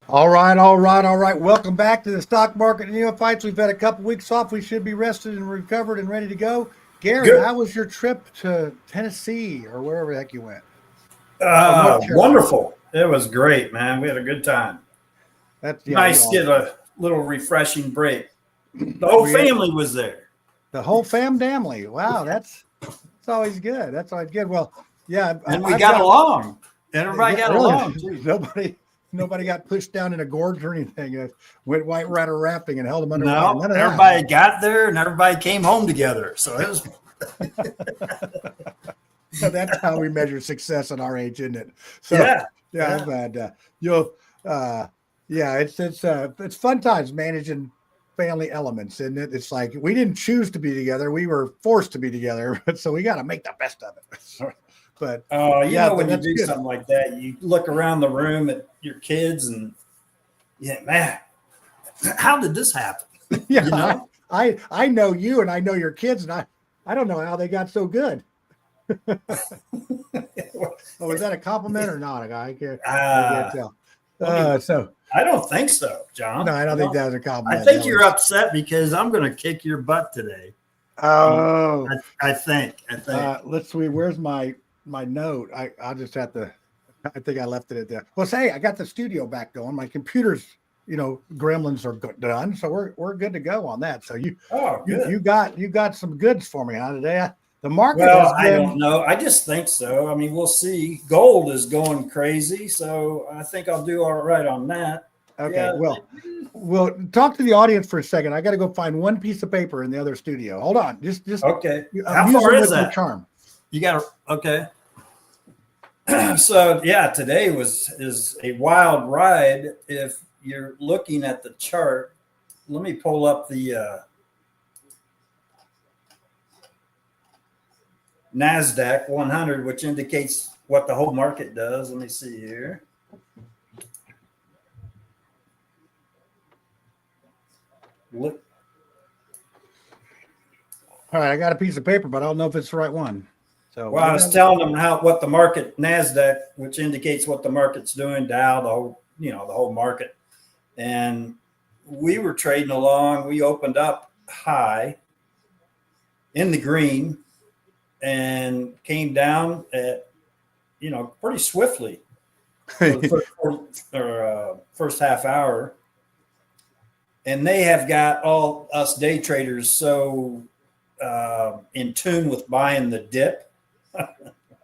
All right. Welcome back to the stock market Neophytes. We've had a couple weeks off. We should be rested and recovered and ready to go. Gary, Good. how was your trip to Tennessee or wherever the heck you went? Or North Carolina? Wonderful. It was great, man. We had a good time. That's yeah. We Nice to all get a little refreshing break. The whole we family was there. the whole family. Wow, that's always good. That's always good. Well, yeah, And we I've got got along. Everybody yeah, got really along too. nobody got pushed down in a gorge or anything. Went white rider rafting and held them underwater. No, None of that. everybody got there and everybody came home together. So it was That's how we measure success at our age, isn't it? So yeah. yeah, I'm Yeah. glad you'll yeah, it's fun times managing family elements, and it's like we didn't choose to be together, we were forced to be together, so we got to make the best of it. But yeah, When you that's do good. something like that, you look around the room at your kids and yeah, man, how did this happen? Yeah, You know? I know you, and I know your kids, and I don't know how they got so good. Oh, was that a compliment or not? I can't uh, tell. let me So I don't think so, no, John. I don't think that was a I compliment. think That you're was upset because I'm going to kick your butt today. oh. I think. I think. Let's see. Where's my note? I'll just have to. I think I left it at that. Well, say I got the studio back going. My computer's, gremlins are done, so we're good to go on that. So you Oh, you good. you got you got some goods for me huh, today. The market has Well, I don't been know. I just think so. I mean, we'll see. Gold is going crazy, so I think I'll do all right on that. okay. Yeah. We'll talk to the audience for a second. I got to go find one piece of paper in the other studio. Hold on. Just Okay. How amuse far them is with your that? charm. You got to. Okay. So yeah, today is a wild ride. If you're looking at the chart, let me pull up the NASDAQ 100, which indicates what the whole market does. Let me see here. Look, All right. I got a piece of paper, but I don't know if it's the right one. So well, I was telling them what the market NASDAQ, which indicates what the market's doing, Dow, the whole market, and we were trading along. We opened up high in the green and came down at pretty swiftly for the first half hour. And they have got all us day traders so in tune with buying the dip.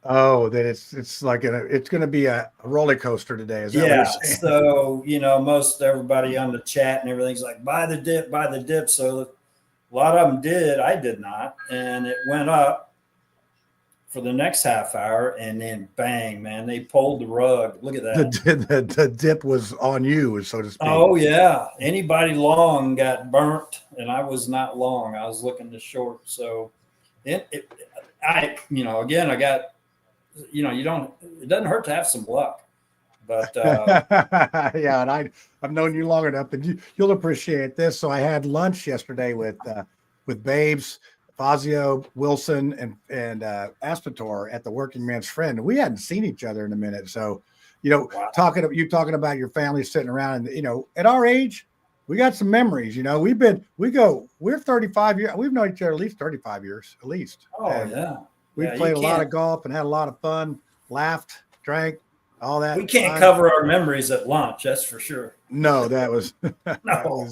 Oh, that it's like it's going to be a roller coaster today. Is that what you're Yeah. saying? So, most everybody on the chat and everything's like, buy the dip, buy the dip. So a lot of them did. I did not. And it went up for the next half hour, and then bang, man, they pulled the rug. Look at that. The dip was on you, so to speak. Oh yeah, anybody long got burnt, and I was not long. I was looking to short. So, again, I got, you don't. It doesn't hurt to have some luck, but Yeah, and I've known you long enough, and you'll appreciate this. So I had lunch yesterday with Babes, Fazio, Wilson, and Astator at the Working Man's Friend. We hadn't seen each other in a minute, so wow. talking about your family sitting around, and at our age, we got some memories. We're 35 years. We've known each other at least 35 years, at least. Oh And yeah, we've yeah. played a lot of golf and had a lot of fun, laughed, drank, all that. We can't cover our memories at lunch. That's for sure. No, that was No,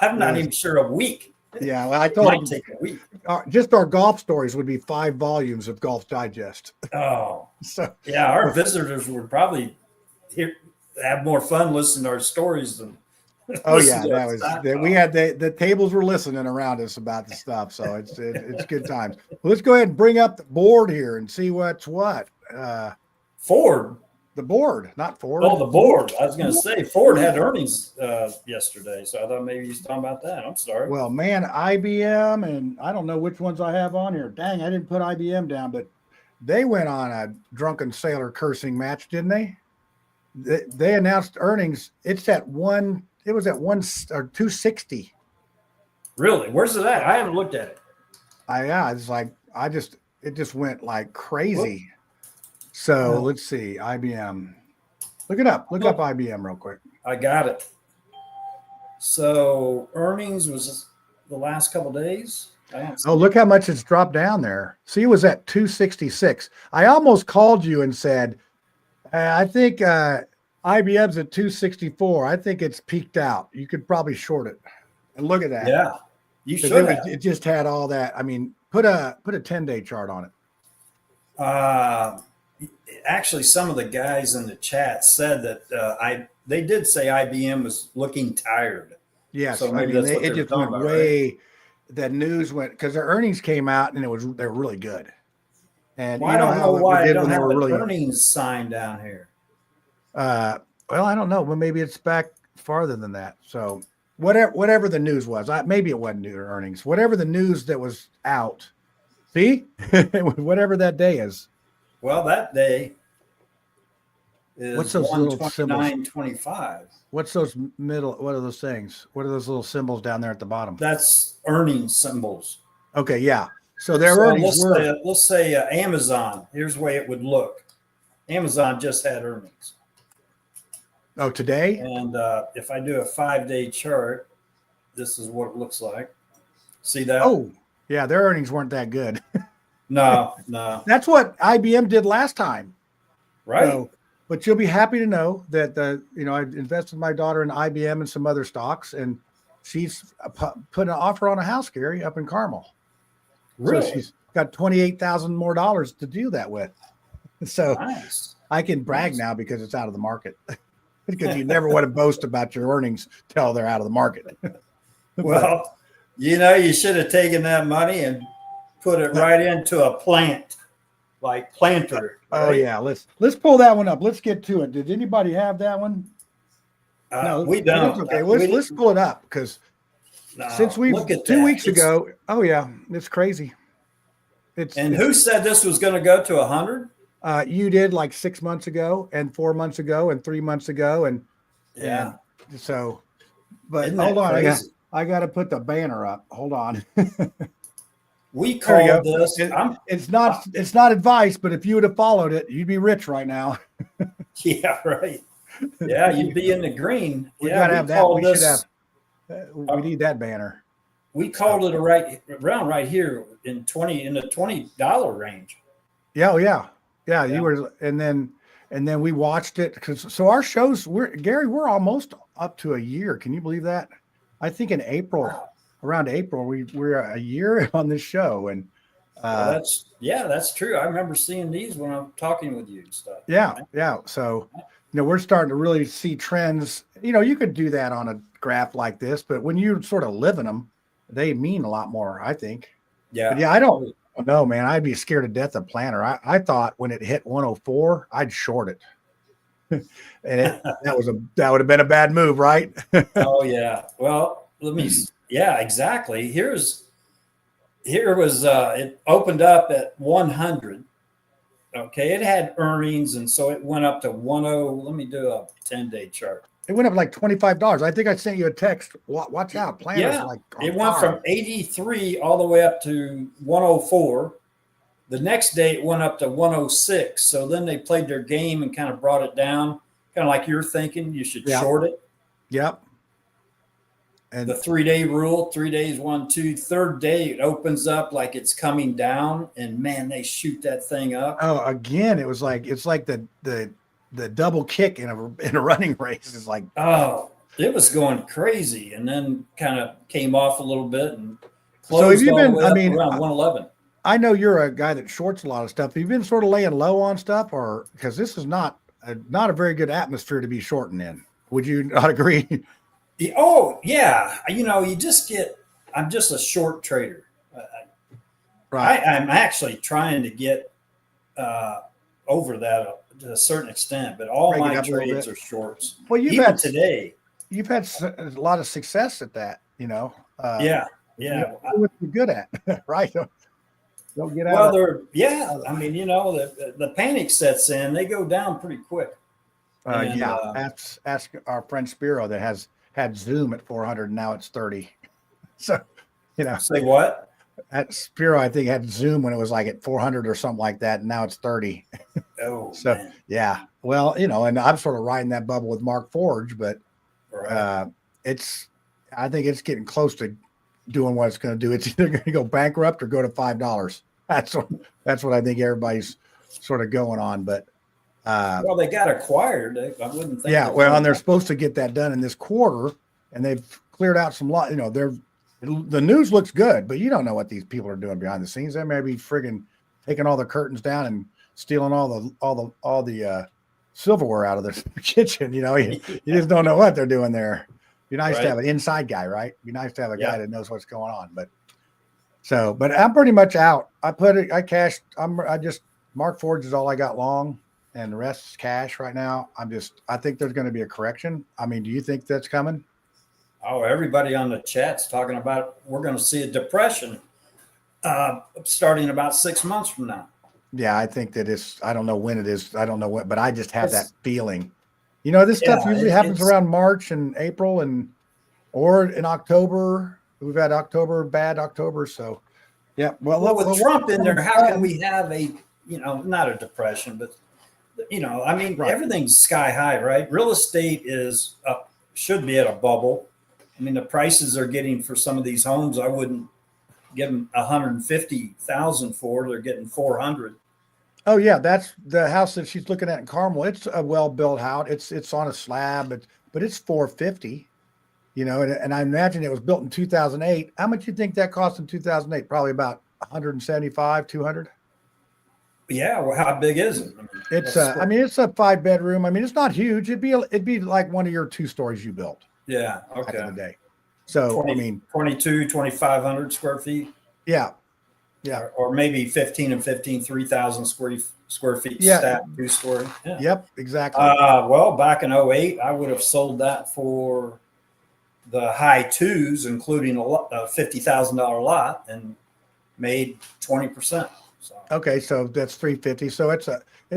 I'm not even sure a week. yeah. Well, I It told might him take a week. just our golf stories would be 5 volumes of Golf Digest. Oh, So yeah. Our visitors would probably have more fun listening to our stories than oh yeah, listen to that us was talk that we had the tables were listening around us about the stuff. So it's good times. Well, let's go ahead and bring up the board here and see what's what. Ford. The board, not Ford. Oh, the board. I was going to say Ford had earnings yesterday, so I thought maybe he's talking about that. I'm sorry. Well, man, IBM, and I don't know which ones I have on here. Dang, I didn't put IBM down, but they went on a drunken sailor cursing match, didn't they? They announced earnings. It's at one. It was at 260. Really? Where's it at? I haven't looked at it. Yeah, it's like it just went like Whoop. crazy. So Oh, let's see, IBM. Look it up. Look up IBM real quick. I got it. So earnings was the last couple of days. Oh, look how much it's dropped down there. See, it was at 266. I almost called you and said, I think IBM's at 264. I think it's peaked out. You could probably short it. And look at that. Yeah, you should. It just had all that. I mean, put a 10-day chart on it. Actually, some of the guys in the chat said that they did say IBM was looking tired. Yes, so I mean it just went way. Right? The news went because their earnings came out and they were really good. And I don't know why I don't have an earnings sign down here. Well, I don't know. Well, maybe it's back farther than that. So whatever the news was, maybe it wasn't new earnings. Whatever the news that was out. See, whatever that day is. Well, that day is what's those little symbols? 129.25. What's those middle? What are those things? What are those little symbols down there at the bottom? That's earnings symbols. Okay, yeah. So their earnings let's say Amazon. Here's the way it would look. Amazon just had earnings. Oh, today? And if I do a 5-day chart, this is what it looks like. See that? Oh, yeah. Their earnings weren't that good. No. That's what IBM did last time. Right. So, but you'll be happy to know that I invested my daughter in IBM and some other stocks, and she's put an offer on a house, Gary, up in Carmel. Really? So she's got $28,000 more to do that with. So nice. I can brag now because it's out of the market. Because you never want to boast about your earnings till they're out of the market. Well, you should have taken that money and put it right into a plant, like planter. Right? Oh yeah, let's pull that one up. Let's get to it. Did anybody have that one? No, we don't. Okay, let's pull it up because since we 2 weeks ago. Oh yeah, it's crazy. Who said this was going to go to 100? You did like 6 months ago, and 4 months ago, and 3 months ago, and so. But hold on, I got to put the banner up. Hold on. We called this. It's not advice, but if you would have followed it, you'd be rich right now. Yeah, right. Yeah, you'd be in the green. We gotta have that. We should have. We need that banner. We called it around right here in the $20 range. Yeah. You were, and then we watched it so our shows. We're almost up to a year. Can you believe that? I think in April. Wow. Around April, we're a year on this show, and that's true. I remember seeing these when I'm talking with you and stuff. Yeah. So, we're starting to really see trends. You could do that on a graph like this, but when you sort of live in them, they mean a lot more, I think. Yeah. But I don't know, man. I'd be scared to death of Planner. I thought when it hit 104, I'd short it. And that would have been a bad move, right? Oh yeah. Well, let me. Yeah, exactly. Here was it opened up at 100. Okay, it had earnings, and so it went up to 10. Let me do a 10-day chart. It went up like $25. I think I sent you a text. Watch out, Planner's it went from 83 all the way up to 104. The next day it went up to 106. So then they played their game and kind of brought it down, kind of like you're thinking you should short it. Yep. And the 3-day rule, 3 days, 1, 2, third day, it opens up like it's coming down, and man, they shoot that thing up. Oh, again, it's like the double kick in a running race is like, oh, it was going crazy, and then kind of came off a little bit and closed around 111. I know you're a guy that shorts a lot of stuff. Have you been sort of laying low on stuff, or because this is not a very good atmosphere to be shorting in? Would you not agree? Oh yeah, you just I'm just a short trader. Right. I'm actually trying to get over that to a certain extent, but all my trades are shorts. Well, you've had a lot of success at that. Yeah. What you're good at, right? Don't get out. Well, I mean, the panic sets in. They go down pretty quick. Ask our friend Spiro that had Zoom at 400 and now it's 30. So, Say what? That Spiro, I think, had Zoom when it was like at 400 or something like that, and now it's 30. Oh, So man. yeah, well, and I'm sort of riding that bubble with Mark Forge, but Right. it's I think it's getting close to doing what it's going to do. It's either going to go bankrupt or go to $5. That's what I think everybody's sort of going on. But Well, they got acquired. I wouldn't think. yeah, well, and they're supposed to get that done in this quarter, and they've cleared out some lot. The news looks good, but you don't know what these people are doing behind the scenes. They may be friggin' taking all the curtains down and stealing all the silverware out of the kitchen. You just don't know what they're doing there. Be nice to have an inside guy, right? Be nice to have a guy that knows what's going on. But I'm pretty much out. I cashed. Mark Forge is all I got long, and the rest is cash right now. I think there's going to be a correction. I mean, do you think that's coming? Oh, everybody on the chat's talking about we're going to see a depression starting about 6 months from now. Yeah, I think that I don't know when it is. I don't know what, but I just have that feeling. This stuff usually happens around March and April or in October. We've had bad October. So, yeah. Well, with Trump in there, how can we have not a depression, but, I mean, everything's sky high, right? Real estate should be at a bubble. I mean, the prices are getting for some of these homes, I wouldn't give them 150,000 for. They're getting 400. Oh yeah, that's the house that she's looking at in Carmel. It's a well-built house. It's on a slab, but it's 450. And I imagine it was built in 2008. How much do you think that cost in 2008? Probably about 175, 200. Yeah, well, how big is it? It's it's a 5-bedroom. I mean, it's not huge. It'd be like one of your 2 stories you built. Yeah. Okay. Back in the day. So 2,500 square feet. Yeah. Yeah. Or maybe 15 and 15, 3,000 square feet stacked 2-story. Yeah. Yep. Exactly. Well, back in 2008, I would have sold that for the high 2s, including a $50,000 lot, and made 20%. So. Okay. So that's 350. So it's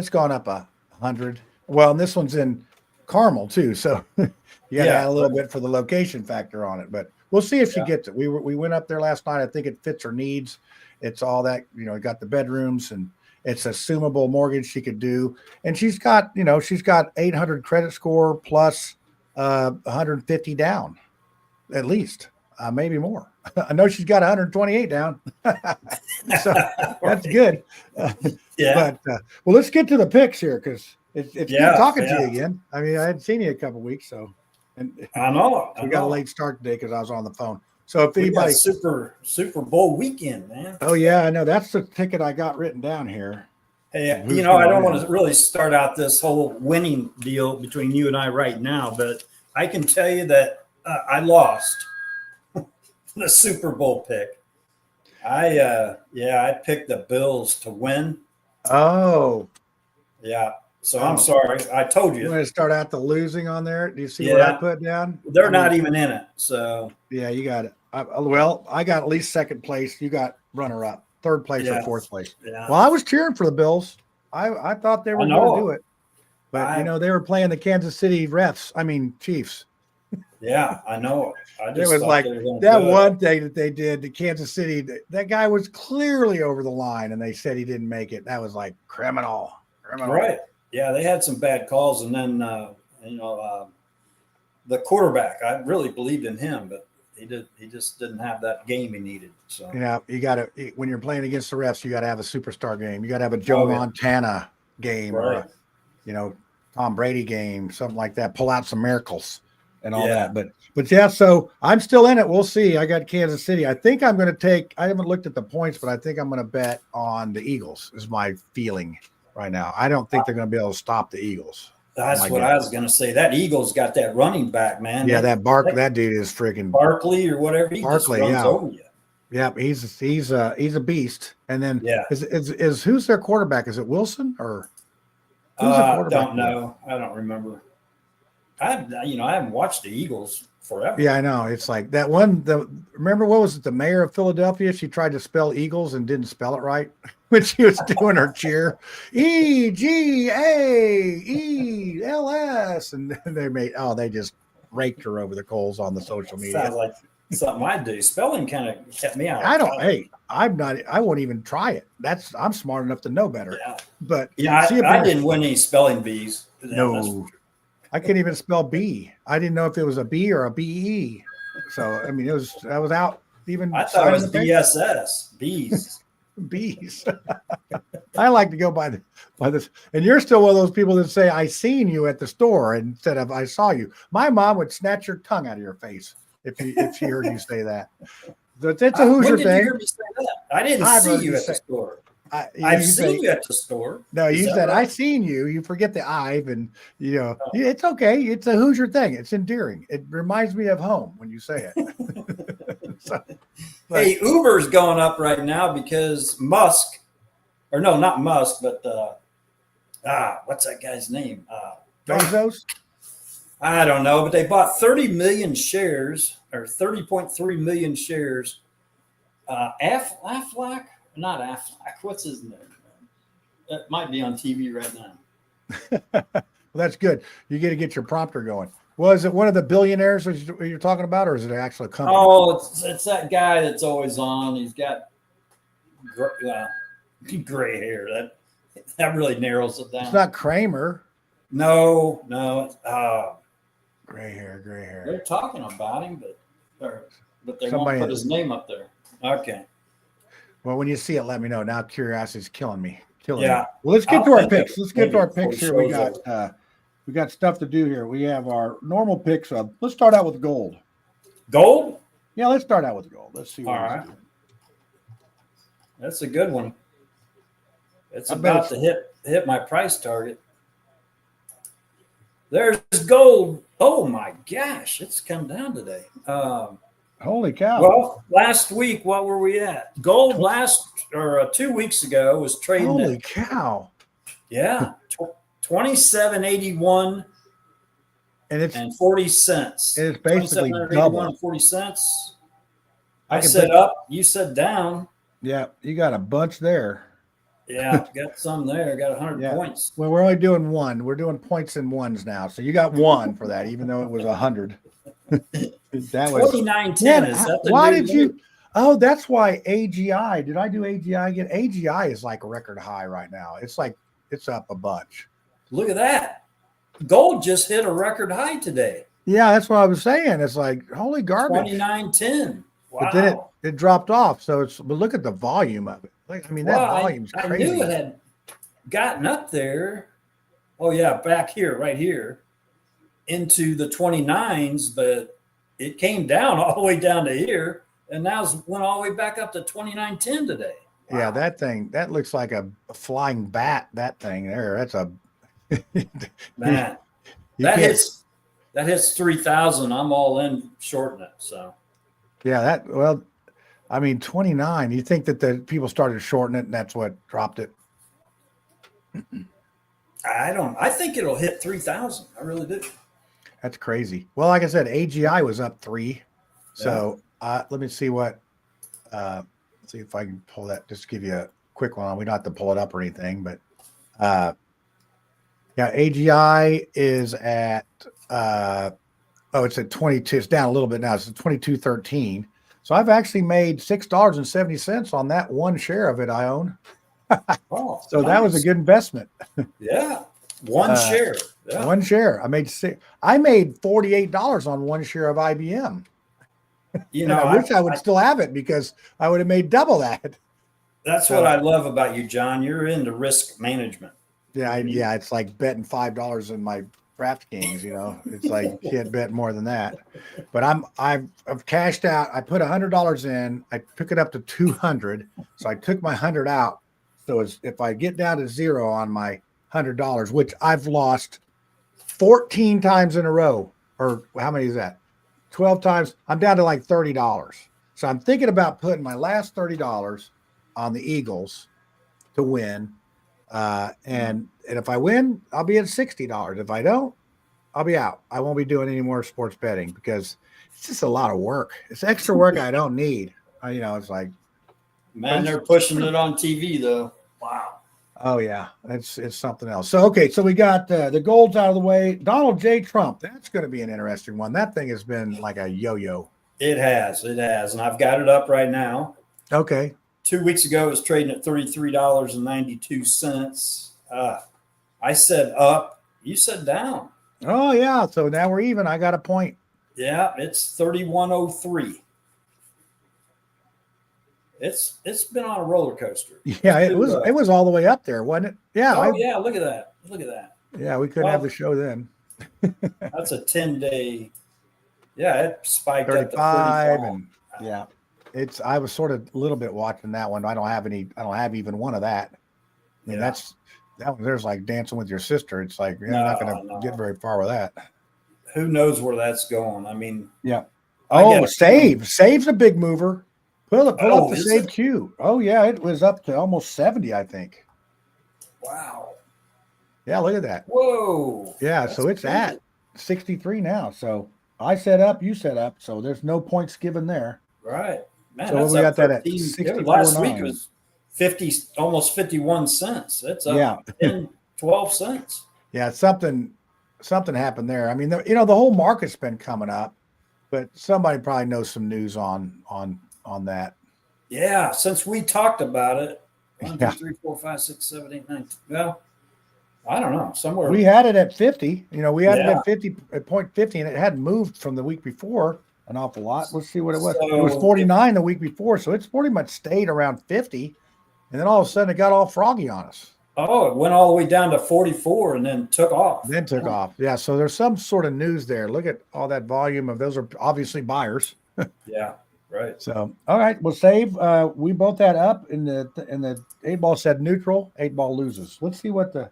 gone up 100. Well, and this one's in Carmel too. So you got to add a little bit for the location factor on it, but we'll see if she gets it. We went up there last night. I think it fits her needs. It's all that, got the bedrooms, and it's assumable mortgage she could do. And she's got 800 credit score plus 150 down, at least, maybe more. I know she's got 128 down. So that's good. But well, let's get to the picks here, because it's good talking to you again. I mean, I hadn't seen you a couple of weeks, so. And I know. We got a late start today because I was on the phone. So if anybody Super Bowl weekend, man. Oh yeah, I know. That's the ticket I got written down here. Hey, I don't want to really start out this whole winning deal between you and I right now, but I can tell you that I lost the Super Bowl pick. I picked the Bills to win. Oh. Yeah. So I'm sorry. I told you. You want to start out the losing on there? Do you see what I put down? They're not even in it. So yeah, you got it. I got at least second place. You got runner up, third place or fourth place. Yeah. Well, I was cheering for the Bills. I thought they were going to do it, but they were playing the Kansas City Chiefs. Yeah, I know. It was like that one thing that they did to Kansas City. That guy was clearly over the line, and they said he didn't make it. That was like criminal. Right. Yeah, they had some bad calls, and then the quarterback. I really believed in him, but he just didn't have that game he needed. So you got to, when you're playing against the refs, you got to have a superstar game. You got to have a Joe Montana game, or Tom Brady game, something like that. Pull out some miracles and all that. But yeah, so I'm still in it. We'll see. I got Kansas City. I think I'm going to take. I haven't looked at the points, but I think I'm going to bet on the Eagles. Is my feeling right now. I don't think they're going to be able to stop the Eagles. That's what I was going to say. That Eagles got that running back, man. Yeah, that dude is freaking Barkley or whatever. He just runs over you. Yeah, he's a beast. And then is who's their quarterback? Is it Wilson or? I don't know. I don't remember. I haven't watched the Eagles forever. Yeah, I know. It's like that one. Remember what was it? The mayor of Philadelphia. She tried to spell Eagles and didn't spell it right when she was doing her cheer. EGAELS, and they just raked her over the coals on the social media. something I do. Spelling kind of kept me out. I don't. Hey, I'm not. I won't even try it. I'm smart enough to know better. Yeah, But yeah. see if I didn't win any spelling bees. no, I can't even spell B. I didn't know if it was a B or a BE. So I mean, I was out even. I thought it was BSS, bees. Bees. I like to go by this. And you're still one of those people that say, I seen you at the store instead of I saw you. My mom would snatch your tongue out of your face if she heard you say that. It's a Hoosier when did thing. you hear me say that? I didn't see you at the store. I've seen you at the store. No, you said, right? I seen you. You forget the I've, and it's okay. It's a Hoosier thing. It's endearing. It reminds me of home when you say it. Hey, Uber's going up right now because Musk, or no, not Musk, but what's that guy's name? Bezos? I don't know, but they bought 30 million shares or 30.3 million shares. Aflac? Not Aflac. What's his name? That might be on TV right now. Well, that's good. You get to get your prompter going. Was it one of the billionaires you're talking about, or is it actually a company? Oh, it's that guy that's always on. He's got gray hair. That really narrows it down. It's not Kramer. No. Gray hair. They're talking about him, but they won't put his name up there. Okay. Well, when you see it, let me know. Now curiosity's killing me. Yeah. Well, let's get to our picks. Let's get to our picks here. We got stuff to do here. We have our normal picks. Let's start out with gold. Gold? Yeah, let's start out with gold. Let's see what all right. That's a good one. It's about to hit my price target. There's gold. Oh my gosh, it's come down today. Holy cow. Well, last week, what were we at? Gold 2 weeks ago was trading. Holy cow. Yeah. 27.81 and 40 cents. It's basically double. And 40 cents. I said up, you said down. Yeah, you got a bunch there. Yeah, got some there. Got 100 points. Well, we're only doing one. We're doing points and ones now. So you got one for that, even though it was 100. That was 29.10. Is that the why did you? Oh, that's why AGI. Did I do AGI again? AGI is like a record high right now. It's like it's up a bunch. Look at that. Gold just hit a record high today. Yeah, that's what I was saying. It's like holy garbage. 29.10. Wow. But then it dropped off. So but look at the volume of it. Like, I mean, that volume's crazy. I knew it had gotten up there. Oh yeah, back here, right here, into the 29s, but it came down all the way down to here, and now it went all the way back up to 29.10 today. Wow. Yeah, that looks like a flying bat. That thing there. That's a man. That hits 3,000. I'm all in shorting it. So yeah, I mean 29. You think that the people started shorting it and that's what dropped it? I think it'll hit 3,000. I really do. That's crazy. Well, like I said, AGI was up 3. So let me see see if I can pull that. Just to give you a quick one. We don't have to pull it up or anything, but AGI is at it's at 22. It's down a little bit now. It's at 22.13. So I've actually made $6.70 on that one share of it I own. So nice. That was a good investment. Yeah. One share. Yeah. One share. I made $48 on one share of IBM. I wish I would still have it because I would have made double that. That's what I love about you, John. You're into risk management. Yeah, it's like betting $5 in my DraftKings. It's like you can't bet more than that. But I've cashed out. I put $100 in. I took it up to 200. So I took my 100 out. So if I get down to zero on my $100, which I've lost 14 times in a row, or how many is that? 12 times. I'm down to like $30. So I'm thinking about putting my last $30 on the Eagles to win. And if I win, I'll be at $60. If I don't, I'll be out. I won't be doing any more sports betting because it's just a lot of work. It's extra work I don't need. It's like, man, they're pushing it on TV though. Wow. Oh yeah, it's something else. So so we got the gold's out of the way. Donald J. Trump. That's going to be an interesting one. That thing has been like a yo-yo. It has, and I've got it up right now. Okay. 2 weeks ago, it was trading at $33.92. I said up, you said down. Oh yeah. So now we're even. I got a point. Yeah, it's 31.03. It's been on a roller coaster. Yeah, it was all the way up there, wasn't it? Yeah. Oh yeah, look at that. Look at that. Yeah, we couldn't have the show then. That's a 10-day. Yeah, it spiked up to 35 35. and yeah. I was sort of a little bit watching that one. I don't have even one of that. I mean, that one there's like Dancing with Your Sister. It's like you're not going to get very far with that. Who knows where that's going? I mean, yeah. Oh, Save's a big mover. Pull up the Save Q. Oh yeah, it was up to almost 70, I think. Wow. Yeah, look at that. Whoa. Yeah, so it's at 63 now. So I set up, you set up. So there's no points given there. Right. Man, so we got that at 64. Last week it was 50, almost 51 cents. That's up 10, 12 cents. Yeah, something happened there. I mean, the whole market's been coming up, but somebody probably knows some news on that. Yeah, since we talked about it. 1, 2, 3, 4, 5, 6, 7, 8, 9. Well, I don't know. Somewhere we had it at 50. We had it at 50 at 0.50, and it hadn't moved from the week before an awful lot. Let's see what it was. It was 49 the week before, so it's pretty much stayed around 50, and then all of a sudden it got all froggy on us. Oh, it went all the way down to 44 and then took off. Yeah, so there's some sort of news there. Look at all that volume of those are obviously buyers. Yeah, right. So, all right, we'll save. We both had up in the 8-ball said neutral. 8-ball loses. Let's see what the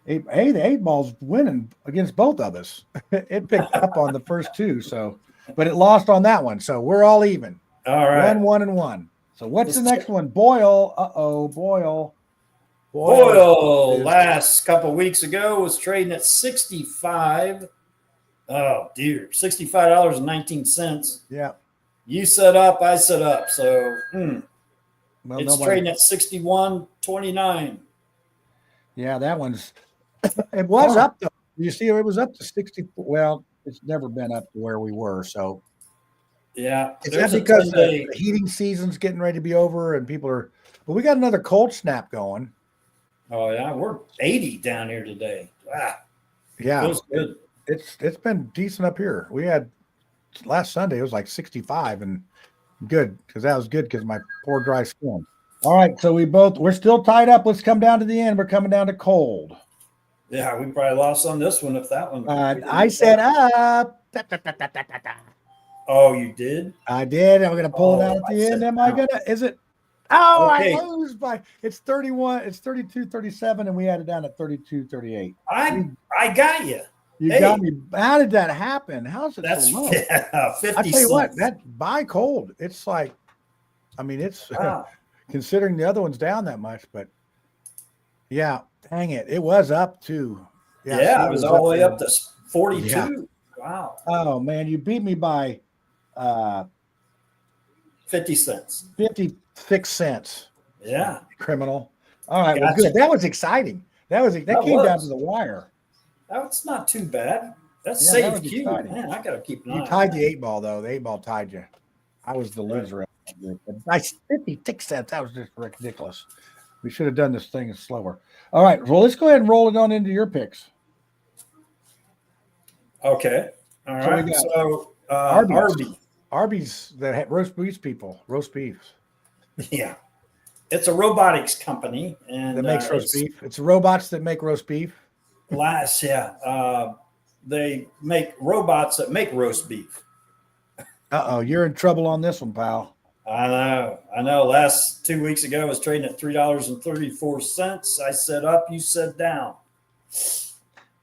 8-ball's winning against both of us. It picked up on the first two, but it lost on that one. So we're all even. All right. 1, 1, and 1. So what's the next one? Boyle. Boyle. Last couple of weeks ago was trading at 65. Oh dear, $65.19. Yeah. You set up, I set up. So it's trading at 61.29. Yeah, that one's. It was up though. You see, it was up to 60. Well, it's never been up to where we were. So. Yeah, is that because the heating season's getting ready to be over and people are? Well, we got another cold snap going. Oh yeah, we're 80 down here today. Wow. Yeah, feels good. It's been decent up here. We had last Sunday it was like 65 and good because that was good because my poor dry skin. All right, so we're still tied up. Let's come down to the end. We're coming down to cold. Yeah, we probably lost on this one if that one. I said up. Oh, you did? I did. I'm going to pull it out at the end. Am I going to? Is it? Oh, okay. I lose by. It's 31. It's 32.37, and we had it down at 32.38. I got you. You got me. How did that happen? How's it so low? 50 I tell you what, that buy cold. It's like, I mean, it's considering the other one's down that much, but yeah, dang it, it was up too. Yeah, it was all the way up to 42. Yeah. Wow. Oh man, you beat me by 50 cents. 56 cents. Yeah. Criminal. All right, well, good. That was exciting. That came down to the wire. That's not too bad. That's Save Q. Man, I gotta keep an eye. You tied the 8-ball though. The 8-ball tied you. I was the loser. Nice 56 cents. That was just ridiculous. We should have done this thing slower. All right. Well, let's go ahead and roll it on into your picks. Okay. All right. So Arby's, the roast beef people. Roast beefs. Yeah. It's a robotics company and that makes roast beef. It's robots that make roast beef. They make robots that make roast beef. You're in trouble on this one, pal. I know. Last 2 weeks ago, I was trading at $3.34. I said up, you said down.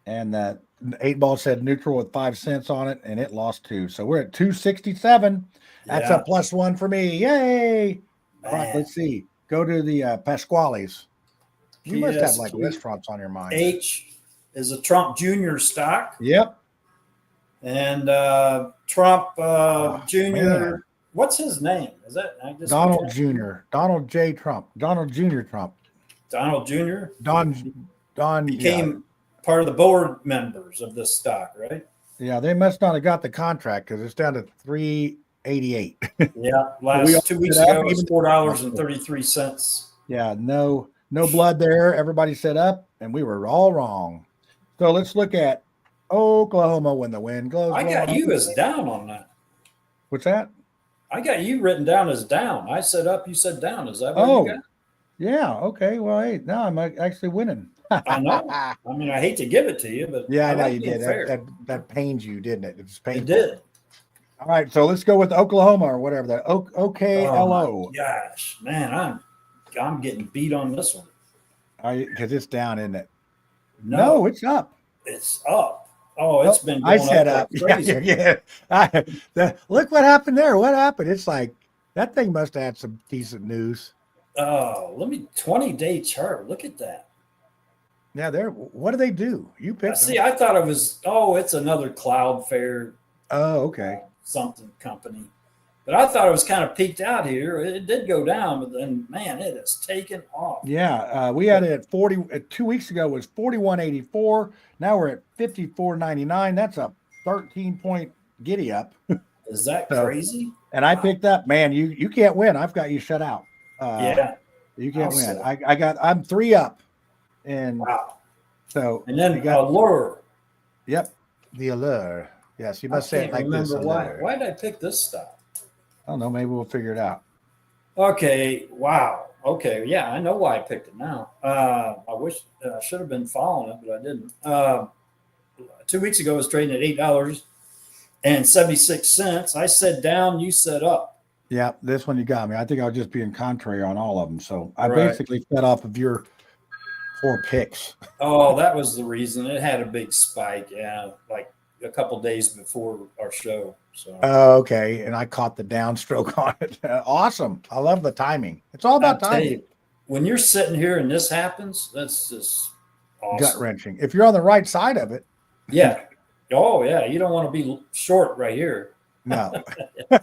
And that 8-ball said neutral with 5 cents on it, and it lost 2. So we're at 267. That's a +1 for me. Yay! All right, let's see. Go to the Pasquale's. You must have like restaurants on your mind. H is a Trump Jr. stock. Yep. And Trump Jr. Man. What's his name? Is that Donald Jr. Donald J. Trump. Donald Jr. Trump. Donald Jr. Don became part of the board members of this stock, right? Yeah, they must not have got the contract because it's down to 388. Yeah, We all last 2 weeks set up, ago it was even $4.33. yeah, no blood there. Everybody set up, and we were all wrong. So let's look at Oklahoma when the wind goes I got blowing. you as down on that. What's that? I got you written down as down. I said up, you said down. Is that what you got? Oh, yeah. Okay. Well, hey, now I'm actually winning. I know. I mean, I hate to give it to you, but Yeah, I I know like you being did. fair. That pains you, didn't it? It was It painful. did. All right, so let's go with Oklahoma or whatever that Oh my OKLO. gosh, man, I'm getting beat on this one. Because it's down, isn't it? No, No, it's up. it's up. Oh, it's Oh, been I going said up like up. Yeah, crazy. yeah. Look what happened there. What happened? It's like that thing must have had some decent news. Oh, 20-day chart. Look at that. Yeah, there. What do they do? You picked See, them. I thought it was, it's another Cloudflare Oh, okay. something company. But I thought it was kind of peaked out here. It did go down, but then, man, it has taken off. Yeah, we had it at 40. 2 weeks ago was 41.84. Now we're at 54.99. That's a 13-point giddy up. Is that So, crazy? and I picked up, man. You can't win. I've got you shut out. Yeah. You can't win. Also, I'm 3 up, and wow. so And then you got Allure. Yep, the allure. Yes, you I must say it can't like this. remember why. Allure. Why did I pick this stock? I don't know. Maybe we'll figure it out. Okay. Wow. Okay. Yeah, I know why I picked it now. I wish I should have been following it, but I didn't. 2 weeks ago, it was trading at $8.76. I said down, you said up. Yeah, this one you got me. I think I was just being contrary on all of them. So I Right. basically fed off of your poor picks. Oh, that was the reason. It had a big spike. Yeah, like a couple days before our show. So Okay, and I caught the downstroke on it. Awesome. I love the timing. It's all I'll about tell timing. you, when you're sitting here and this happens, that's just awesome. Gut wrenching. If you're on the right side of it. Yeah. Oh, yeah. You don't want to be short right here. No. You'd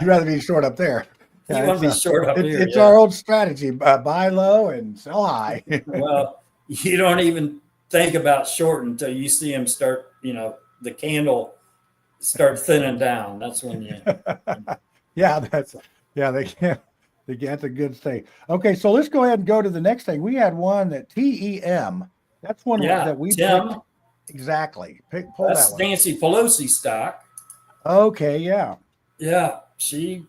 rather be short up there. You want to be short up here. It's our old strategy: buy low and sell high. Well, you don't even think about short until you see them start. The candle start thinning down. That's when you. Yeah, they can't. That's a good thing. Okay, so let's go ahead and go to the next thing. We had one that TEM. That's one that we Tim. picked. Exactly. Pull That's that one. Nancy Pelosi stock. Okay, yeah. Yeah, she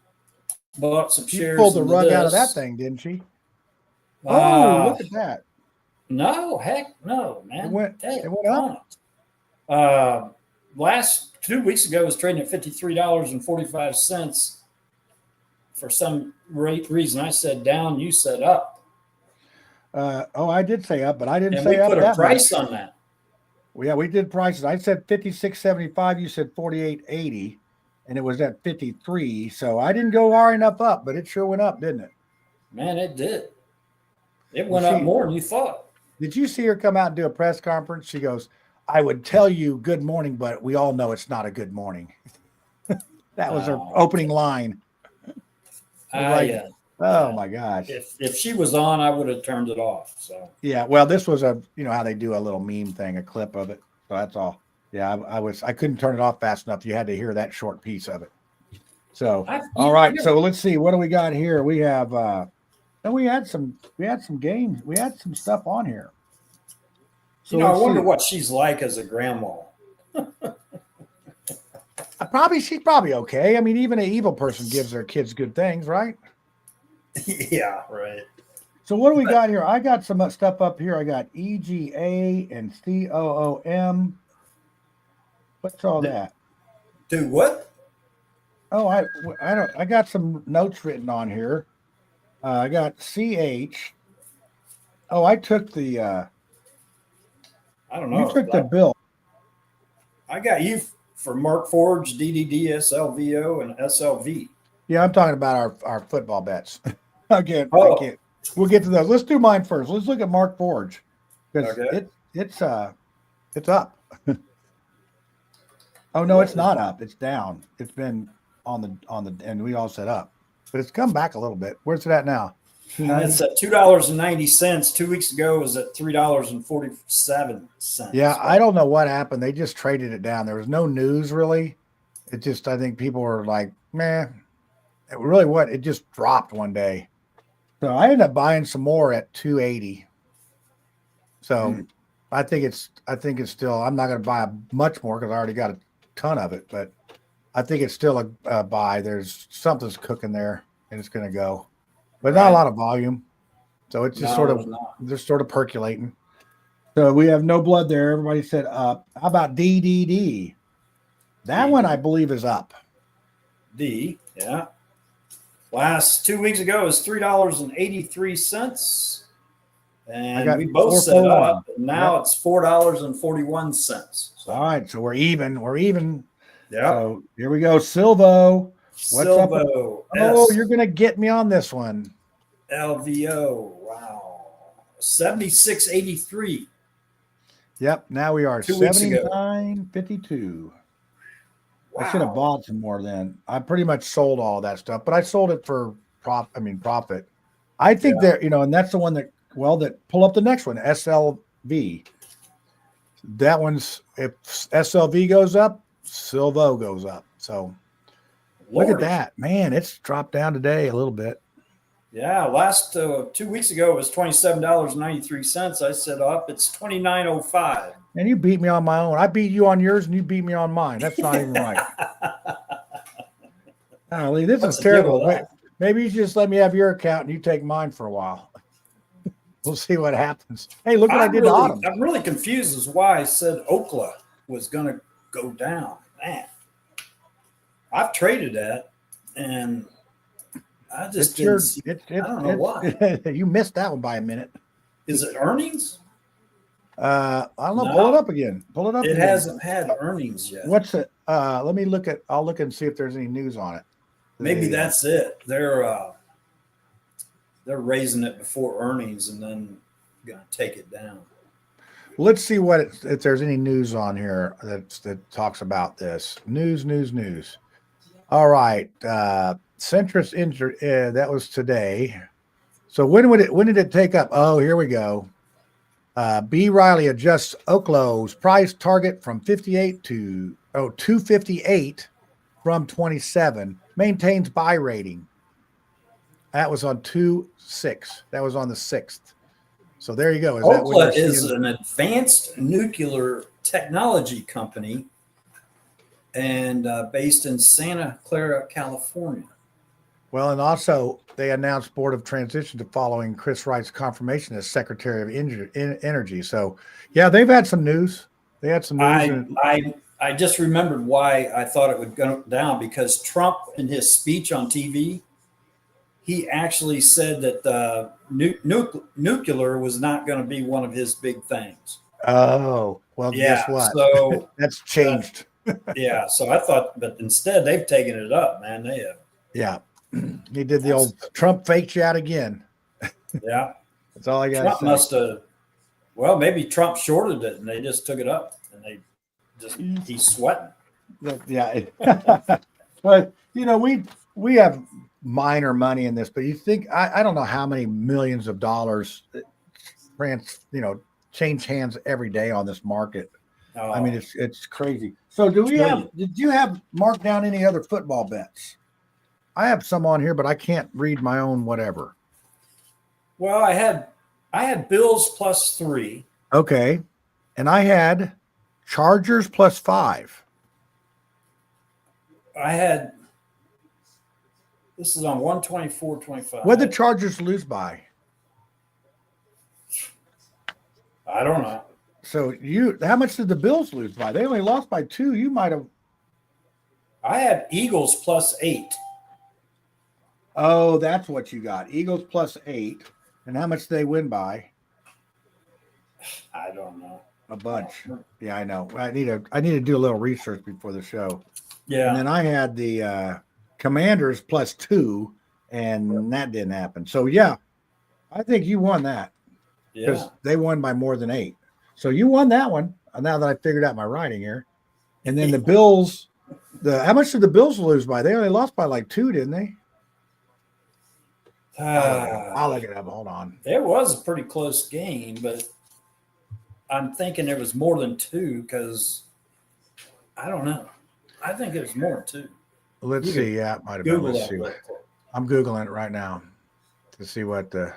bought some She shares. pulled the rug out of that thing, didn't she? Oh, look at that. No, heck no, man. It went up. Last 2 weeks ago, it was trading at $53.45. For some reason, I said down, you said up. I did say up, but I didn't and say up. We put a price on that. Well, yeah, we did prices. I said 56.75. You said 48.80, and it was at 53. So I didn't go high enough up, but it sure went up, didn't it? Man, it did. It went up more than you thought. Did you see her come out and do a press conference? She goes, "I would tell you good morning, but we all know it's not a good morning." That was her opening line. Oh my gosh! If she was on, I would have turned it off. So yeah, well, this was how they do a little meme thing, a clip of it. So that's all. Yeah, I couldn't turn it off fast enough. You had to hear that short piece of it. So all right, so let's see, what do we got here? We have we had some games. We had some stuff on here. So I wonder what she's like as a grandma. She's probably okay. I mean, even an evil person gives their kids good things, right? Yeah, right. So what do we got here? I got some stuff up here. I got EGA and COOM. What's all that? Do what? Oh, I got some notes written on here. I got CH. Oh, I took the. I don't know. You took the bill. I got you for Mark Forge, DDD, SLVO, and SLV. Yeah, I'm talking about our football bets. I can't. We'll get to those. Let's do mine first. Let's look at Mark Forge because it's up. Oh no, it's not up. It's down. It's been on the and we all set up, but it's come back a little bit. Where's it at now? It's at $2.90. 2 weeks ago it was at $3.47. Yeah, I don't know what happened. They just traded it down. There was no news really. It just, I think people were like, man, it really what it just dropped one day. So I ended up buying some more at 280. So I think it's still, I'm not going to buy much more because I already got a ton of it, but I think it's still a buy. There's something's cooking there and it's going to go, but not a lot of volume. So it's just just sort of percolating. So we have no blood there. Everybody said up. How about DDD? That one I believe is up. Yeah. Last 2 weeks ago it was $3.83. And we both set up. And now it's $4.41. So. All right. So we're even. We're even. Yeah. So here we go. Silvo. What's up? Oh, you're going to get me on this one. LVO. Wow. 76.83. Yep. Now we are 79.52. Wow. I should have bought some more then. I pretty much sold all that stuff, but I sold it for profit. I think that, and that's the one that pull up the next one, SLV. That one's, if SLV goes up, Silvo goes up. So look at that, man. It's dropped down today a little bit. Yeah. Last 2 weeks ago, it was $27.93. I said up, it's $29.05. And you beat me on my own. I beat you on yours and you beat me on mine. That's not even right. Golly, this is terrible. Maybe you just let me have your account and you take mine for a while. We'll see what happens. Hey, look what I did to Autumn. I'm really confused as why I said Okla was going to go down. Man, I've traded that, and I just didn't see. I don't know why. You missed that one by a minute. Is it earnings? I don't know. No, pull it up again. Pull it up. It hasn't had earnings yet. What's it? Let me look at. I'll look and see if there's any news on it. Maybe that's it. They're raising it before earnings and then going to take it down. Let's see if there's any news on here that talks about this. News. All right. Centrist injured. That was today. So when did it take up? Oh, here we go. B. Riley adjusts Oklo's price target from 58 to 258 from 27. Maintains buy rating. That was on 2/6. That was on the 6th. So there you go. Okla is an advanced nuclear technology company and based in Santa Clara, California. Well, and also they announced board of transition to following Chris Wright's confirmation as Secretary of Energy. So, yeah, they've had some news. They had some news. I just remembered why I thought it would go down, because Trump, in his speech on TV, he actually said that nuclear was not going to be one of his big things. Oh, well, guess what? So that's changed. Yeah. So I thought, but instead they've taken it up, man. They have. Yeah. He did the old Trump fake chat again. Yeah. That's all I got. Trump must have, well, maybe Trump shorted it and they just took it up and he's sweating. Yeah. But, we have minor money in this, but you think, I don't know how many millions of dollars, change hands every day on this market. Oh. I mean, it's crazy. So did you have marked down any other football bets? I have some on here, but I can't read my own whatever. Well, I had Bills +3. Okay. And I had Chargers +5. This is on 124.25. What did the Chargers lose by? I don't know. So how much did the Bills lose by? They only lost by 2. You might have. I had Eagles +8. Oh, that's what you got. Eagles +8. And how much did they win by? I don't know. A bunch. Yeah, I know. I need to do a little research before the show. Yeah. And then I had the Commanders +2, and that didn't happen. So yeah, I think you won that. Because they won by more than 8. So you won that one. Now that I figured out my writing here. And then the Bills, how much did the Bills lose by? They only lost by like 2, didn't they? I'll look it up. Hold on. It was a pretty close game, but I'm thinking there was more than two because I don't know. I think it was more than two. Let's You see. Yeah, it might have been. Google Let's that see. real quick. I'm Googling it right now to see what the.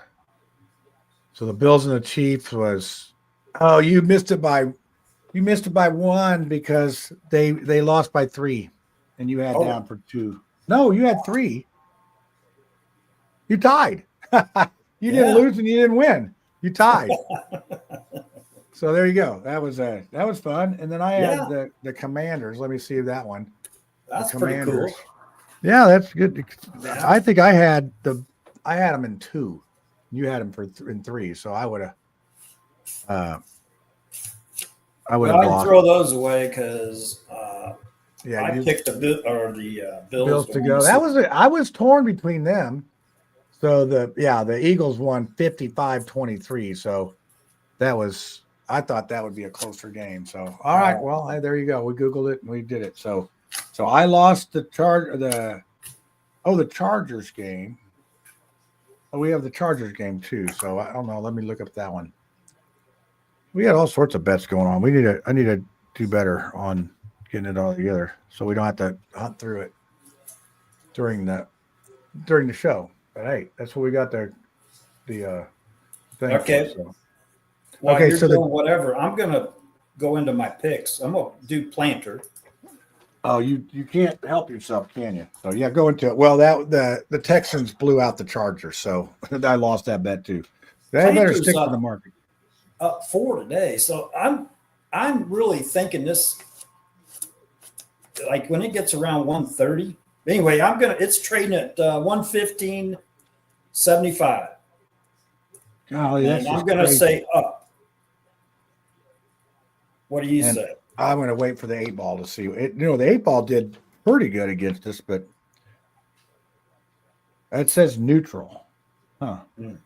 So the Bills and the Chiefs was. Oh, you missed it by one because they lost by 3, and you had down for 2. No, you had 3. You tied. You didn't lose and you didn't win. You tied. So there you go. That was fun. And then I had the Commanders. Let me see that one. That's pretty cool. Yeah, that's good. Yeah. I think I had them in 2. You had them in 3. So I would have. I would I'd throw those away because I picked the Bills to go. I was torn between them. So the Eagles won 55-23. So I thought that would be a closer game. So all right, well, there you go. We Googled it and we did it. So I lost the Chargers game. Oh, we have the Chargers game too. So I don't know. Let me look up that one. We had all sorts of bets going on. I need to do better on getting it all together so we don't have to hunt through it during the show. But hey, that's what we got the thing. Okay. For, so. Well, okay, so whatever. I'm gonna go into my picks. I'm gonna do Planter. Oh, you can't help yourself, can you? So yeah, go into it. Well, the Texans blew out the Chargers, so I lost that bet too. They better stick to the market. Up 4 today, so I'm really thinking this. Like when it gets around 1:30. Anyway, it's trading at 115.75. Golly, that's I'm going to say up. What do you say? I'm going to wait for the 8 ball to see it. The 8 ball did pretty good against us, but it says neutral. Huh. Mm.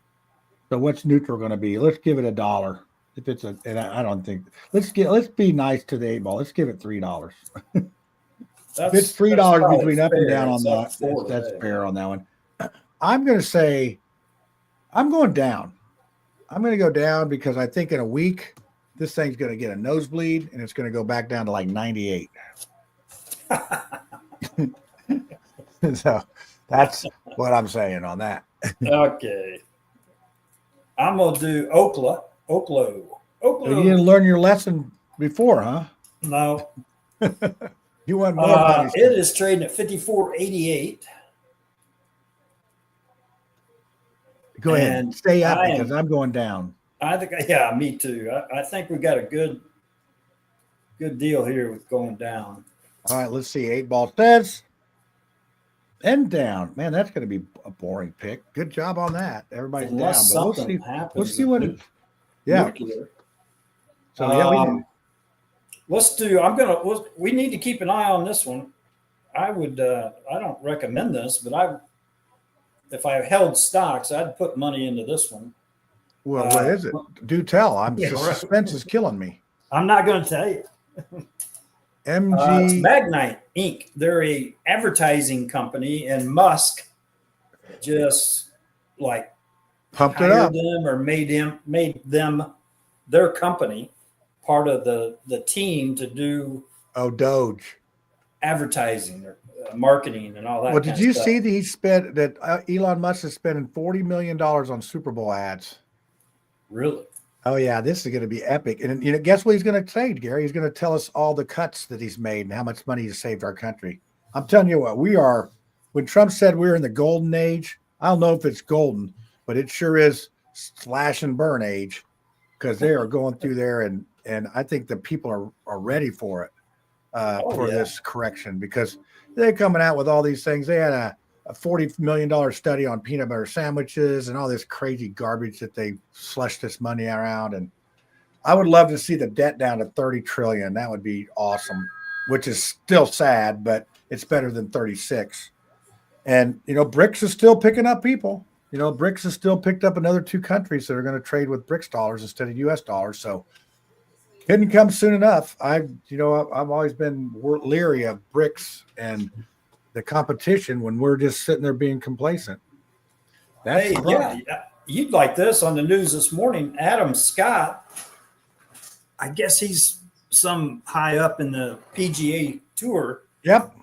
So what's neutral going to be? Let's give it $1. If it's and I don't think let's be nice to the 8 ball. Let's give it $3. If it's $3 between up and down on that, that's fair on that one. I'm going to say I'm going down. I'm going to go down because I think in a week this thing's going to get a nosebleed and it's going to go back down to like 98. So that's what I'm saying on that. Okay. I'm going to do Oklo. You didn't learn your lesson before, huh? No. You want more? It is trading at 54.88. Go ahead and stay up because I'm going down. I think, me too. I think we got a good deal here with going down. All right, let's see. 8 ball says and down. Man, that's going to be a boring pick. Good job on that. Everybody's Unless down. Something happens. Let's see what it. Yeah. So let's do. We need to keep an eye on this one. I would. I don't recommend this, but if I held stocks, I'd put money into this one. Well, what is it? Do tell. Suspense is killing me. I'm not going to tell you. MG. It's Magnite Inc. They're a advertising company, and Musk just like pumped it up them or made them their company, part of the team to do Doge advertising or marketing and all that. Well, did you see that Elon Musk is spending $40 million on Super Bowl ads? Really? Oh yeah, this is going to be epic. And guess what he's going to say, Gary? He's going to tell us all the cuts that he's made and how much money he's saved our country. I'm telling you what, when Trump said we're in the golden age, I don't know if it's golden, but it sure is slash and burn age, because they are going through there and I think the people are ready for it, this correction, because they're coming out with all these things. They had a $40 million study on peanut butter sandwiches and all this crazy garbage that they slushed this money around. And I would love to see the debt down to 30 trillion. That would be awesome, which is still sad, but it's better than 36. And, BRICS is still picking up people. BRICS has still picked up another 2 countries that are going to trade with BRICS dollars instead of US dollars. So couldn't come soon enough. I've always been leery of BRICS and the competition when we're just sitting there being complacent. That's Hey, the yeah, problem. you'd like this on the news this morning. Adam Scott, I guess he's some high up in the PGA Tour, Yep.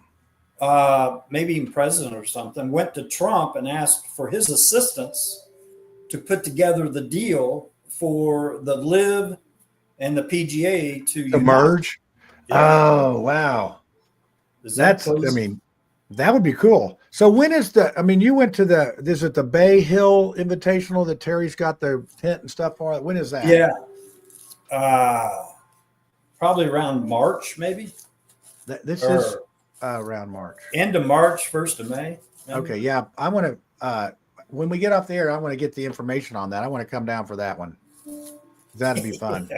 maybe even president or something, went to Trump and asked for his assistance to put together the deal for the Live and the PGA to To unite. merge. Yeah, Oh, wow. is that That's, I crazy? mean, that would be cool. So when is I mean, you went to is it the Bay Hill Invitational that Terry's got the tent and stuff for? When is that? Yeah, uh, probably around March, maybe, This is or around March. end of March, 1st of May. Maybe. Okay. Yeah. I want to, when we get off the air, I want to get the information on that. I want to come down for that one. That'd be fun.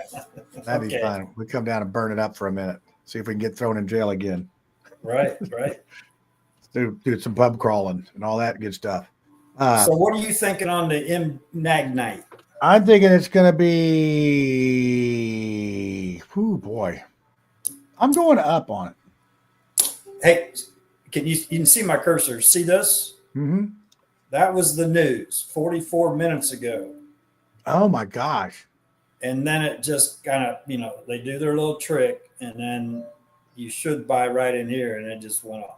That'd be Okay. fun. We come down and burn it up for a minute. See if we can get thrown in jail again. Right. Do some pub crawling and all that good stuff. So what are you thinking on the Magnite? I'm thinking it's going to be, oh boy, I'm going up on it. Hey, you can see my cursor? See this? Mm-hmm. That was the news 44 minutes ago. Oh my gosh. And then it just kind of, they do their little trick, and then you should buy right in here, and it just went up.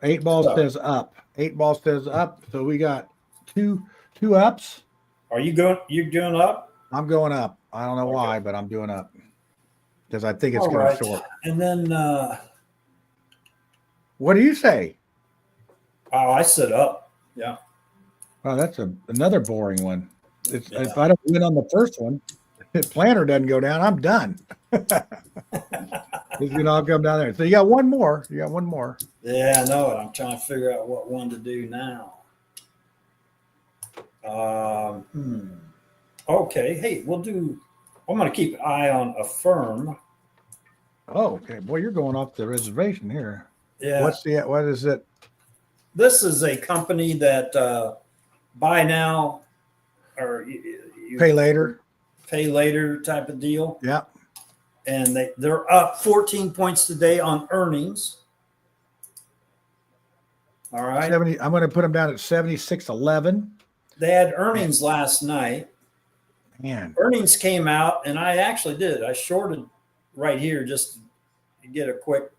8 Ball says up. 8 Ball says up. So we got two ups. Are you doing up? I'm going up. I don't know why, but I'm doing up because I think it's going short. And then, what do you say? oh, I said up. Yeah. Oh, that's another boring one. If I don't win on the first one, if Planner doesn't go down, I'm done. It's gonna all come down there. So you got one more. Yeah, I know it. I'm trying to figure out what one to do now. Okay. Hey, I'm going to keep an eye on Affirm. Oh, okay. Boy, you're going off the reservation here. Yeah. What is it? This is a company that buy now or you Pay later type of deal. Yeah. And they're up 14 points today on earnings. All right. I'm going to put them down at 76.11. They had earnings last night. Man. Earnings came out, and I actually did. I shorted right here just to get a quick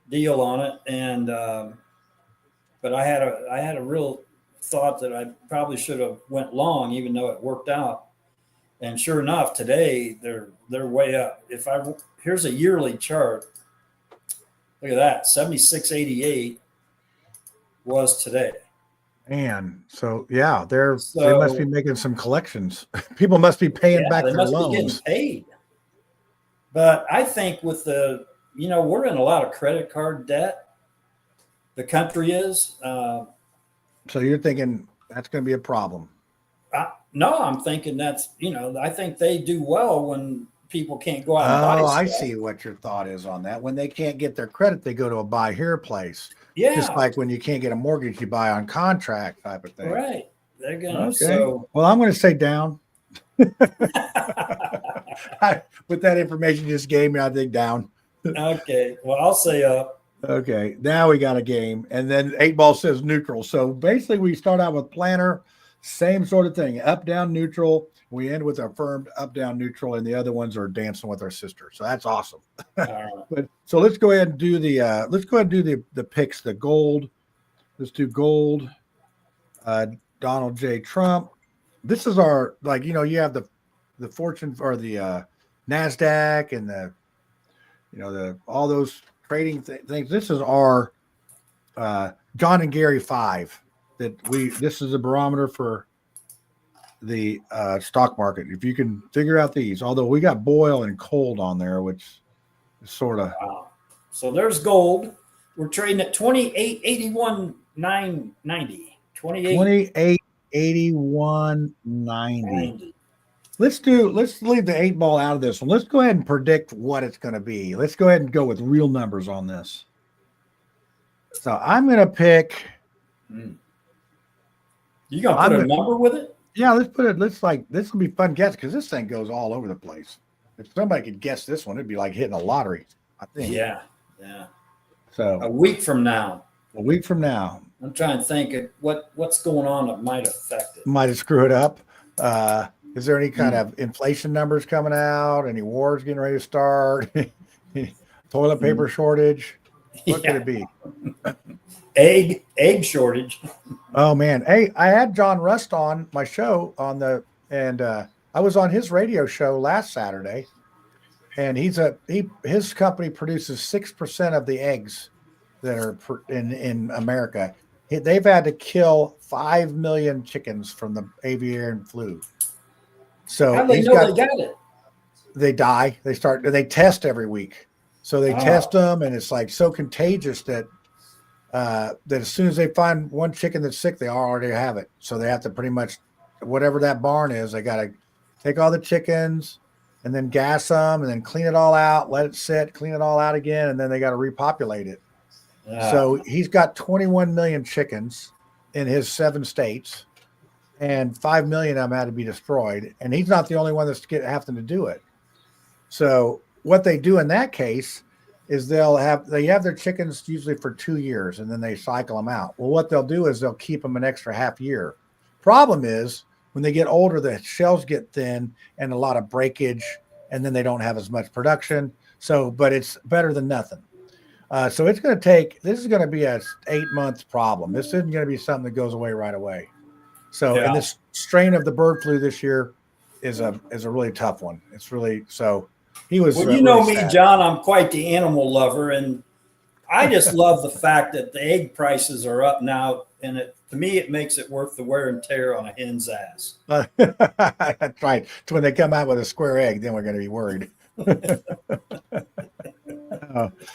deal on it. And but I had a real thought that I probably should have went long, even though it worked out. And sure enough, today they're way up. Here's a yearly chart. Look at that, 76.88 was today. Man, so yeah, they must be making some collections. People must be paying back their loans. Be getting paid. But I think with we're in a lot of credit card debt. The country is. So you're thinking that's going to be a problem? No, I'm thinking that's, I think they do well when people can't go out and buy stuff. I see what your thought is on that. When they can't get their credit, they go to a buy here place. Yeah. Just like when you can't get a mortgage, you buy on contract type of thing. Right. They're going to. Okay. So. Well, I'm going to say down. With that information you just gave me, I think down. Okay. Well, I'll say up. Okay. Now we got a game. And then 8 Ball says neutral. So basically we start out with Planner. Same sort of thing, up, down, neutral. We end with Affirmed, up, down, neutral, and the other ones are dancing with our sister. So that's awesome. But so let's go ahead and do the picks. The gold. Let's do gold. Donald J. Trump. This is our you have the fortune or the NASDAQ and the all those trading things. This is our John and Gary 5. This is a barometer for the stock market. If you can figure out these, although we got Boyle and Cold on there, which is sort of. Wow. So there's gold. We're trading at 28.81.990. 28.81.90. Let's leave the 8 Ball out of this one. Let's go ahead and predict what it's going to be. Let's go ahead and go with real numbers on this. So I'm going to pick. You gonna put a number with it? Yeah, let's put it. This will be fun guess because this thing goes all over the place. If somebody could guess this one, it'd be like hitting a lottery, I think. Yeah. So a week from now. I'm trying to think of what's going on that might affect it. Might have screwed up. Is there any kind of inflation numbers coming out? Any wars getting ready to start? Toilet paper shortage? What could it be? Egg shortage. Oh man. Hey, I had John Rust on my show and I was on his radio show last Saturday, and his company produces 6% of the eggs that are in America. They've had to kill 5 million chickens from the avian flu. So How do they know they got it? They die. They test every week. So they test them, and it's like so contagious that as soon as they find one chicken that's sick, they already have it. So they have to pretty much, whatever that barn is, they got to take all the chickens and then gas them and then clean it all out, let it sit, clean it all out again, and then they got to repopulate it. So he's got 21 million chickens in his 7 states, and 5 million of them had to be destroyed. And he's not the only one that's having to do it. So what they do in that case is they have their chickens usually for 2 years, and then they cycle them out. Well, what they'll do is they'll keep them an extra half year. Problem is when they get older, the shells get thin and a lot of breakage, and then they don't have as much production. So, but it's better than nothing. So this is going to be a 8-month problem. This isn't going to be something that goes away right away. So, and this strain of the bird flu this year is a really tough one. It's really, so he was. Well, you know me, John, I'm quite the animal lover, and I just love the fact that the egg prices are up now. And to me, it makes it worth the wear and tear on a hen's ass. That's right. So when they come out with a square egg, then we're going to be worried.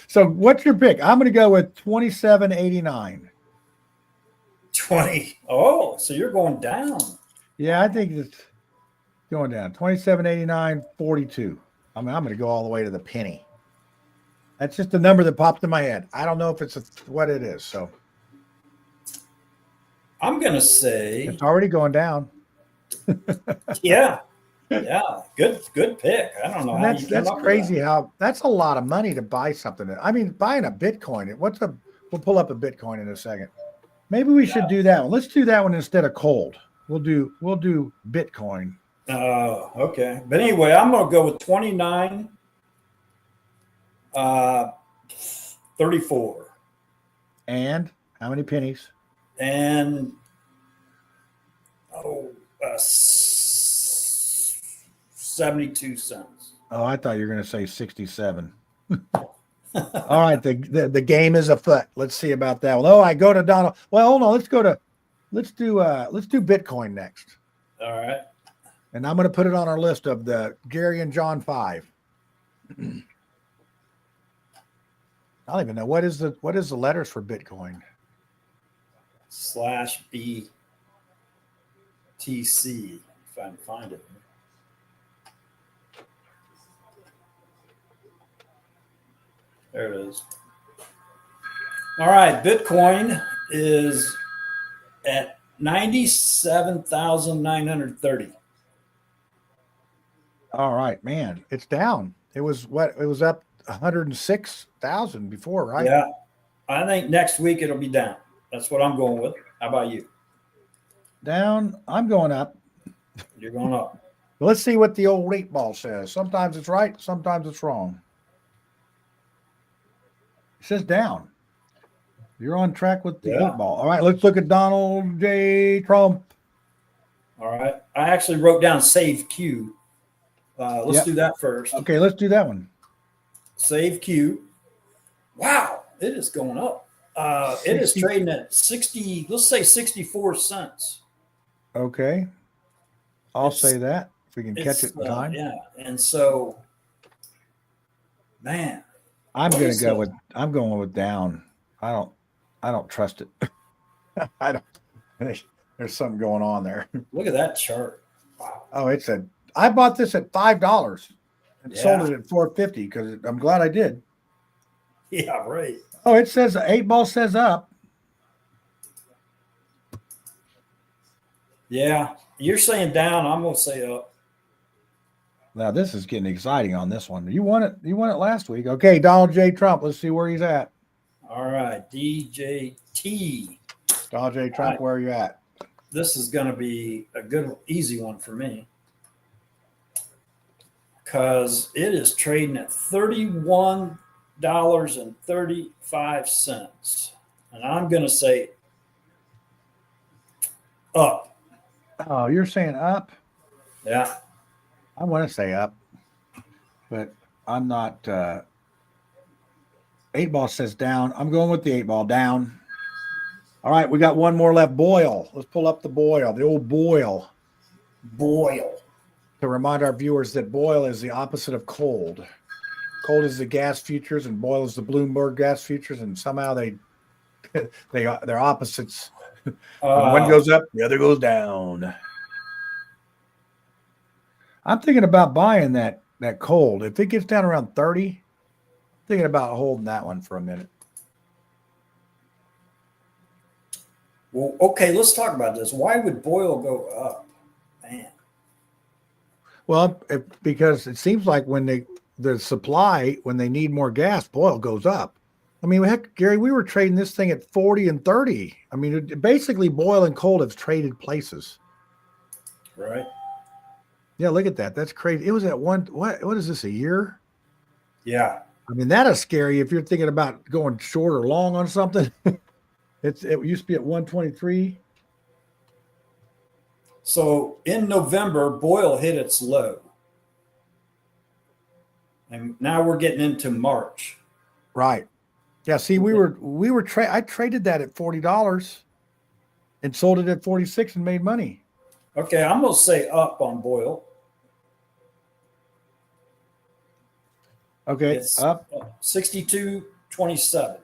So what's your pick? I'm going to go with 27.89. 20. Oh, so you're going down. Yeah, I think it's going down. 27.89, 42. I'm going to go all the way to the penny. That's just the number that popped in my head. I don't know if it's what it is. So I'm going to say it's already going down. Yeah. Good pick. I don't know. That's crazy. That's a lot of money to buy something. I mean, buying a Bitcoin. We'll pull up a Bitcoin in a second. Maybe we should do that one. Let's do that one instead of gold. We'll do Bitcoin. Oh, okay. But anyway, I'm going to go with 29, 34. And how many pennies? And 72 cents. Oh, I thought you were going to say 67. All right, the game is afoot. Let's see about that one. Oh, I go to Donald. Well, hold on. Let's do Bitcoin next. All right. And I'm going to put it on our list of the Gary and John 5. I don't even know what is the letters for Bitcoin. /BTC, if I can find it. There it is. All right, Bitcoin is at 97,930. All right, man, it's down. It was up 106,000 before, right? Yeah, I think next week it'll be down. That's what I'm going with. How about you? Down. I'm going up. You're going up. Well, let's see what the old 8-ball says. Sometimes it's right, sometimes it's wrong. It says down. You're on track with the 8-ball. All right, let's look at Donald J. Trump. All right. I actually wrote down save Q. Let's do that first. Okay, let's do that one. Save Q. Wow, it is going up. It is trading at 60, let's say 64 cents. Okay. I'll say that if we can catch it in time. Yeah. And so, man. I'm going with down. I don't trust it. I don't. There's something going on there. Look at that chart. Wow. Oh, I bought this at $5 and sold it at $4.50 because I'm glad I did. Yeah, right. Oh, it says 8-ball says up. Yeah, you're saying down. I'm going to say up. Now this is getting exciting on this one. You won it. You won it last week. Okay, Donald J. Trump. Let's see where he's at. All right, DJT. Dodge A All Truck, right. where are you at? This is going to be a good, easy one for me because it is trading at $31.35. And I'm going to say up. Oh, you're saying up? Yeah. I want to say up, but I'm not. 8 Ball says down. I'm going with the 8 Ball down. All right, we got one more left. Boil. Let's pull up the boil, the old boil. Boil. To remind our viewers that boil is the opposite of cold. Cold is the gas futures, and boil is the Bloomberg gas futures, and somehow they're opposites. When one goes up, the other goes down. I'm thinking about buying that cold. If it gets down around 30, I'm thinking about holding that one for a minute. Well, okay, let's talk about this. Why would Boyle go up? Man. Well, because it seems like when the supply, when they need more gas, boil goes up. I mean, heck, Gary, we were trading this thing at 40 and 30. I mean, basically, boil and cold have traded places. Right. Yeah, look at that. That's crazy. It was at one. What is this? A year? Yeah. I mean, that is scary if you're thinking about going short or long on something. It used to be at 123. So in November, Boyle hit its low. And now we're getting into March. Right. Yeah. See, I traded that at $40 and sold it at 46 and made money. Okay, I'm going to say up on Boyle. Okay. It's up. 62.27.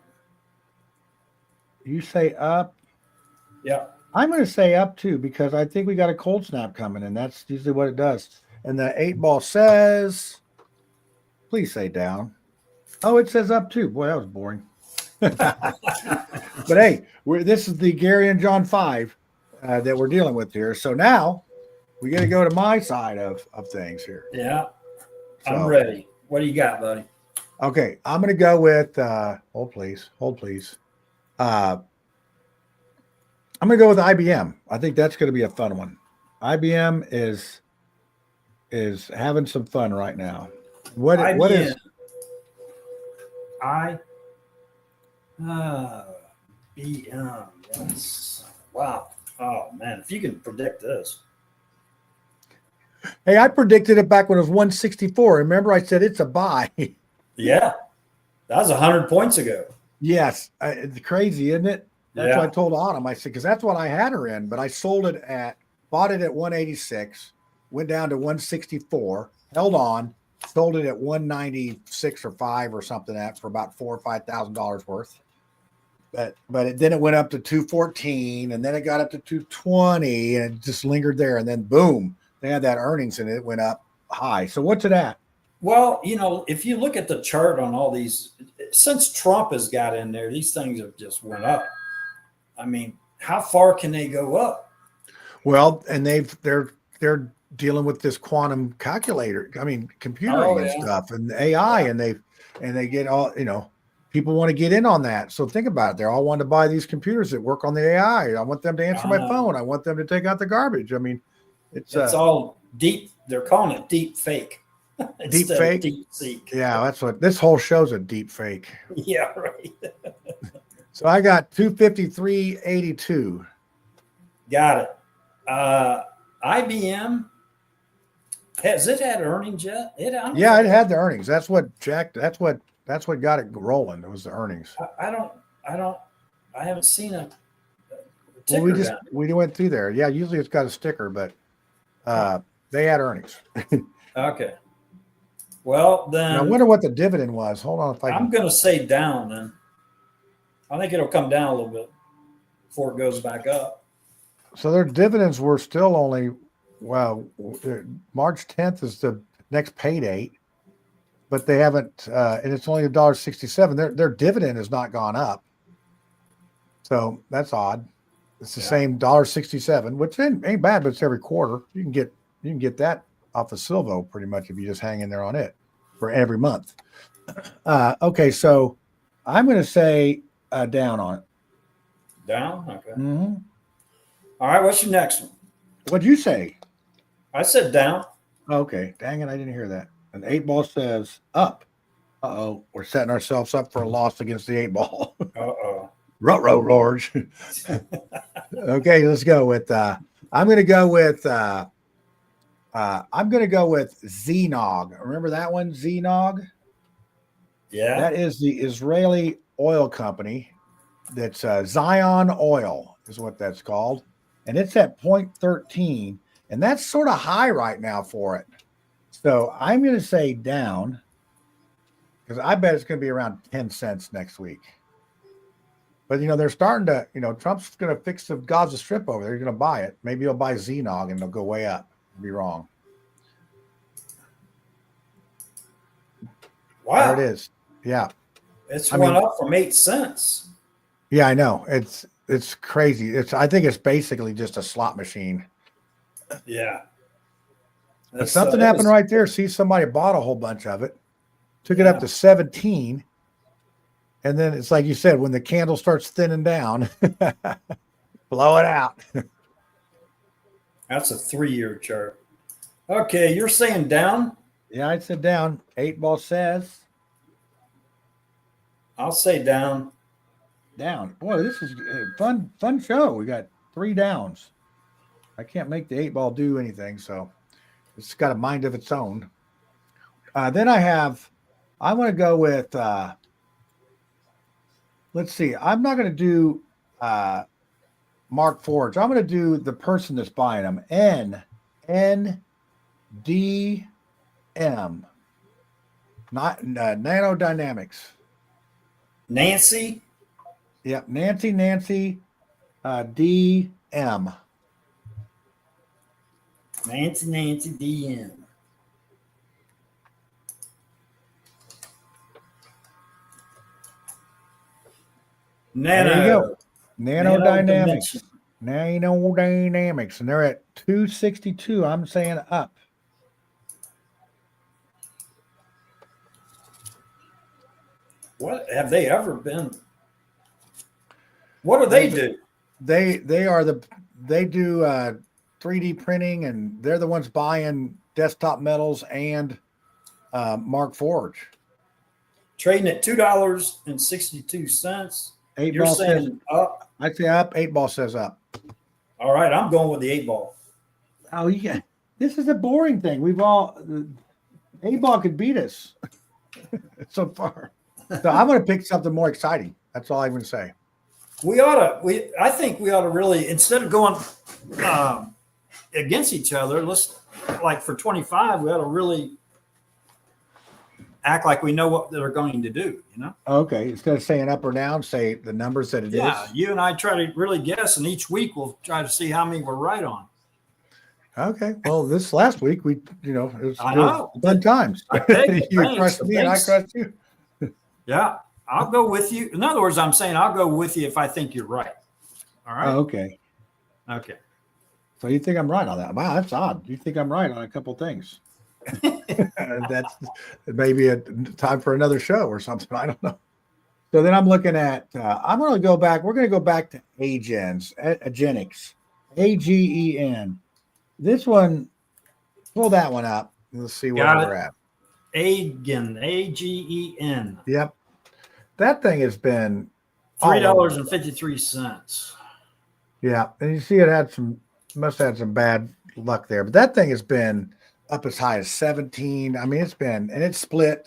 You say up. Yeah. I'm going to say up too, because I think we got a cold snap coming, and that's usually what it does. And the 8 Ball says, please say down. Oh, it says up too. Boy, that was boring. But hey, this is the Gary and John 5 that we're dealing with here. So now we got to go to my side of things here. Yeah. So, I'm ready. What do you got, buddy? Okay, I'm going to go with hold please. I'm going to go with IBM. I think that's going to be a fun one. IBM is having some fun right now. What is IBM? Yes. Wow. Oh man, if you can predict this. Hey, I predicted it back when it was 164. Remember, I said it's a buy. Yeah, that was 100 points ago. Yes, it's crazy, isn't it? That's what I Yeah. told Autumn. I said, because that's what I had her in, but I bought it at 186, went down to 164, held on, sold it at 196 or 5 or something for about $4,000 or $5,000 worth. But then it went up to 214, and then it got up to 220, and it just lingered there. And then boom, they had that earnings, and it went up high. So what's it at? Well, if you look at the chart on all these, since Trump has got in there, these things have just went up. I mean, how far can they go up? Well, and they're dealing with this quantum calculator. I mean, computing and stuff, and AI, and they get all, people want to get in on that. So think about it. They're all wanting to buy these computers that work on the AI. I want them to answer my phone. I want them to take out the garbage. I mean, it's all deep. They're calling it deep fake. Deep fake. Deep seek. Yeah, that's what this whole show's a deep fake. Yeah, right. So I got 253.82. Got it. IBM, has it had earnings yet? It had the earnings. That's what got it rolling. It was the earnings. I haven't seen a Well, ticker. we went through there. Yeah, usually it's got a sticker, but they had earnings. Okay. Well, then I wonder what the dividend was. Hold on, I'm going to say down. Then I think it'll come down a little bit before it goes back up. So their dividends were still only, March 10th is the next pay date, but they haven't, and it's only $1.67. Their dividend has not gone up. So that's odd. It's the same $1.67, which ain't bad, but it's every quarter. You can get that off of Silvo pretty much if you just hang in there on it for every month. Okay, so I'm going to say down on it. Down? Okay. Mm-hmm. All right. What's your next one? What'd you say? I said down. Okay. Dang it. I didn't hear that. An 8-ball says up. Uh-oh. We're setting ourselves up for a loss against the 8-ball. Uh-oh. Ruh-roh, Lorge. Okay, let's go with I'm gonna go with Znog. Remember that one, Znog? Yeah. That is the Israeli oil company. That's Zion Oil is what that's called. And it's at 0.13. And that's sort of high right now for it. So I'm going to say down because I bet it's going to be around 10 cents next week. But, they're starting to, Trump's going to fix the Gaza Strip over there. He's going to buy it. Maybe he'll buy Znog and they'll go way up. I'll be wrong. Wow. There it is. Yeah. It's went up from 8 cents. Yeah, I know. It's crazy. I think it's basically just a slot machine. Yeah. But something happened right there. See, somebody bought a whole bunch of it, took it up to 17. And then it's like you said, when the candle starts thinning down, blow it out. That's a 3-year chart. Okay, you're saying down? Yeah, I said down. 8-ball says I'll say down. Down. Boy, this is a fun show. We got 3 downs. I can't make the 8-ball do anything, so it's got a mind of its own. Then I want to go with let's see. I'm not going to do Mark Forge. I'm going to do the person that's buying them. NDM. Not Nanodynamics. Nancy? Yep, Nancy, DM. Nancy, DM. There you go. Nanodynamics. Nanodynamics. And they're at 262. I'm saying up. What have they ever been? What do they do? They do 3D printing, and they're the ones buying Desktop Metals and Mark Forge. Trading at $2.62. 8-ball saying says up. I say up. 8-ball says up. All right, I'm going with the 8-ball. Oh, yeah. This is a boring thing. 8-ball could beat us so far. So I'm going to pick something more exciting. That's all I'm going to say. I think we ought to really, instead of going against each other, let's, like for 25, we ought to really act like we know what they're going to do, Okay. Instead of saying up or down, say the numbers that it is. Yeah, you and I try to really guess, and each week we'll try to see how many we're right on. Okay. Well, this last week it was fun times. You crushed me and I crushed you. Yeah, I'll go with you. In other words, I'm saying I'll go with you if I think you're right. All right. Oh, okay. Okay. So you think I'm right on that? Wow, that's odd. You think I'm right on a couple things. That's maybe a time for another show or something. I don't know. So then I'm looking at. I'm going to go back. We're going to go back to Agens, Agenics, AGEN. This one, pull that one up. Let's see where we're at. Agen, AGEN. Yep. That thing has been $3.53. Yeah. And you see must have had some bad luck there. But that thing has been up as high as 17. I mean, it's split.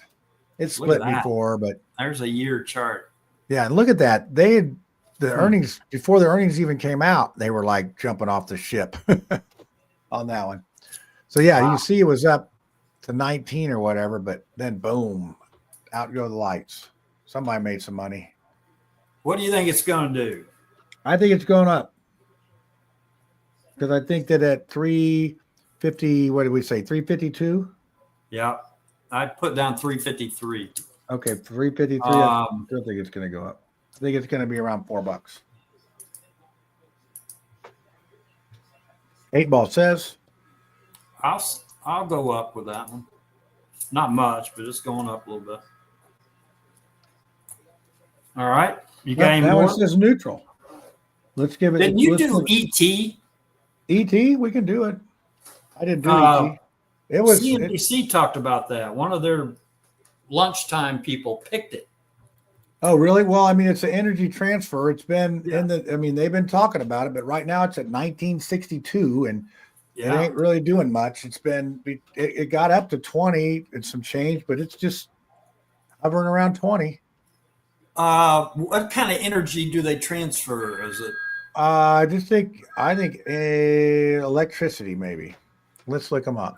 It's split before, but there's a year chart. Yeah. And look at that. Earnings, before the earnings even came out, they were like jumping off the ship on that one. So yeah, you see it was up to 19 or whatever, but then boom, out go the lights. Somebody made some money. What do you think it's going to do? I think it's going up because I think that at 350, what did we say? 352? Yeah, I put down 353. Okay, 353. I still think it's going to go up. I think it's going to be around $4. 8-ball says I'll go up with that one. Not much, but it's going up a little bit. All right. You got any that more? one says neutral. Let's give it. Didn't you let's do give ET? ET? We can do it. I didn't do ET. It was. CNBC talked about that. One of their lunchtime people picked it. Oh, really? Well, I mean, it's an energy transfer. It's been they've been talking about it, but right now it's at 1962 and it ain't really doing much. It got up to 20 and some change, but it's just hovering around 20. What kind of energy do they transfer? Is it? I think electricity, maybe. Let's look them up.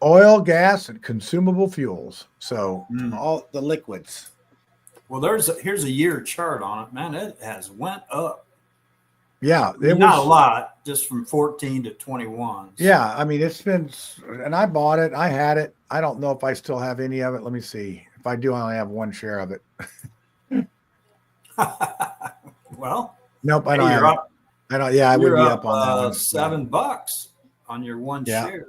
Oil, gas, and consumable fuels. So all the liquids. Well, here's a year chart on it. Man, it has went up. Yeah, not a lot, just from 14 to 21. Yeah, I mean it's been, and I bought it. I had it. I don't know if I still have any of it. Let me see. If I do, I only have one share of it. Well, nope, I don't have it. I don't. Yeah, I would be up on that one. $7 on your one share.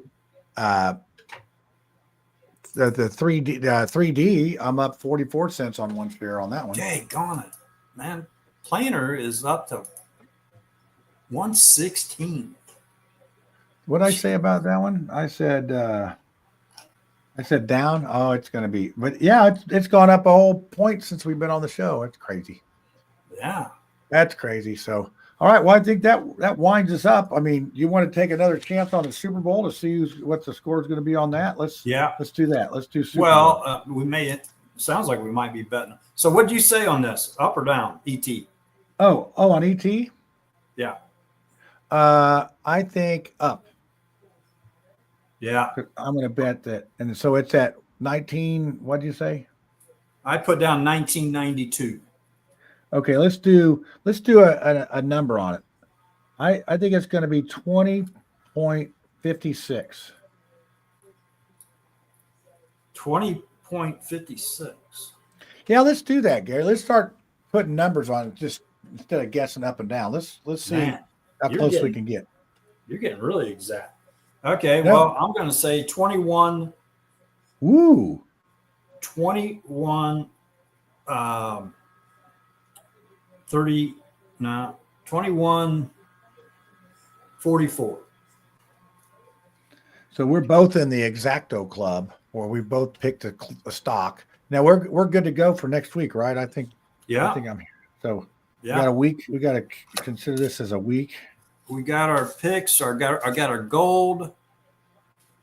The 3D, I'm up 44 cents on one share on that one. Daggone it, man! Planer is up to 116. What did I say about that one? I said down. Oh, it's going to be, but yeah, it's gone up a whole point since we've been on the show. It's crazy. Yeah, that's crazy. So, all right. Well, I think that winds us up. I mean, you want to take another chance on the Super Bowl to see what the score is going to be on that? Let's do that. Let's do Super Bowl. We may. It sounds like we might be betting. So, what do you say on this? Up or down? ET. Oh, on ET. Yeah. I think up. Yeah. I'm going to bet that. And so it's at 19. What did you say? I put down 1992. Okay, let's do a number on it. I think it's going to be 20.56. 20.56. Yeah, let's do that, Gary. Let's start putting numbers on it, just instead of guessing up and down. Let's see how close we can get. You're getting really exact. Okay, well, I'm going to say 21. Woo. 21. 21.44. So we're both in the Exacto Club, where we both picked a stock. Now we're good to go for next week, right? I think I'm here. So we got a week. We got to consider this as a week. We got our picks. I got our gold.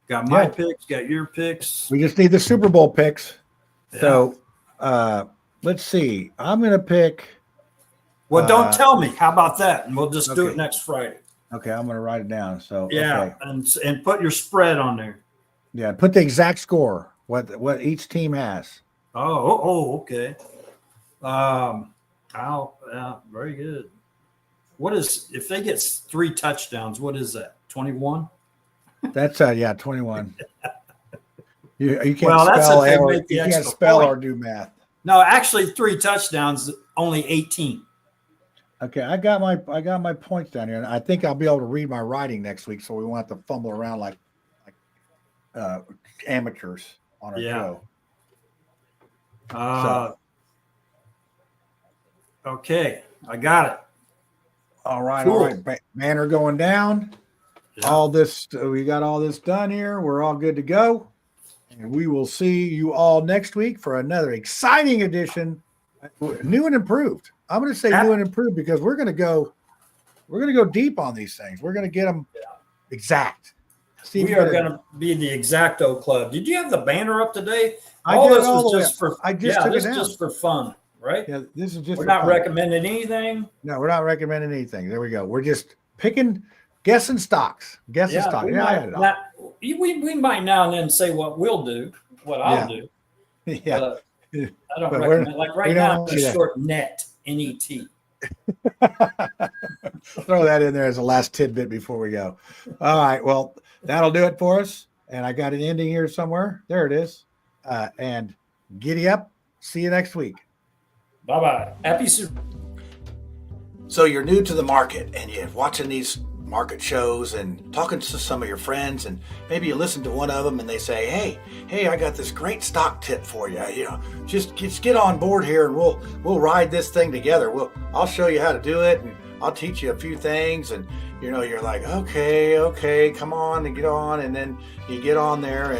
Got my picks. Got your picks. We just need the Super Bowl picks. Yeah. So let's see. I'm going to pick. Well, don't tell me. How about that? And we'll just do it next Friday. Okay, I'm going to write it down. So and put your spread on there. Yeah, put the exact score. What each team has. Okay. Very good. What is if they get 3 touchdowns? What is that? 21. That's 21. You can't you can't spell or do math. No, actually, 3 touchdowns, only 18. Okay, I got my points down here, and I think I'll be able to read my writing next week, so we won't have to fumble around like amateurs on our show. Okay, I got it. All right, cool. All right. Banner going down. Yeah. All this, we got all this done here. We're all good to go, and we will see you all next week for another exciting edition, new and improved. I'm going to say new and improved because we're going to go deep on these things. We're going to get them exact. We are going to be the Exacto Club. Did you have the banner up today? This was just for just for fun, right? Yeah, this is just. We're not recommending anything. No, we're not recommending anything. There we go. We're just guessing stocks. We might now and then say what we'll do, what I'll do. Yeah. I don't recommend. Like right now, I'm short net. NET. Throw that in there as a last tidbit before we go. All right. Well, that'll do it for us. And I got an ending here somewhere. There it is. And giddy up. See you next week. Bye-bye. Happy Super. So you're new to the market and you're watching these market shows and talking to some of your friends, and maybe you listen to one of them and they say, hey, I got this great stock tip for you. Just get on board here and we'll ride this thing together. I'll show you how to do it, and I'll teach you a few things, and you're like, okay, come on and get on, and then you get on there,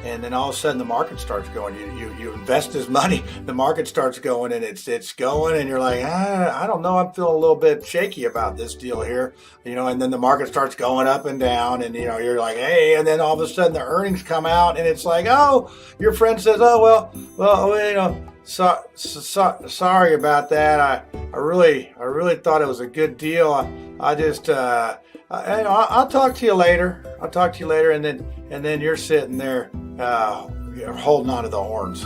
and then all of a sudden the market starts going. You invest his money, the market starts going, and it's going, and you're like, I don't know, I'm feeling a little bit shaky about this deal here, and then the market starts going up and down, and you're like, hey, and then all of a sudden the earnings come out, and it's like, oh, your friend says, oh well, sorry about that. I really thought it was a good deal. I just I'll talk to you later. And then you're sitting there, you're holding on to the horns.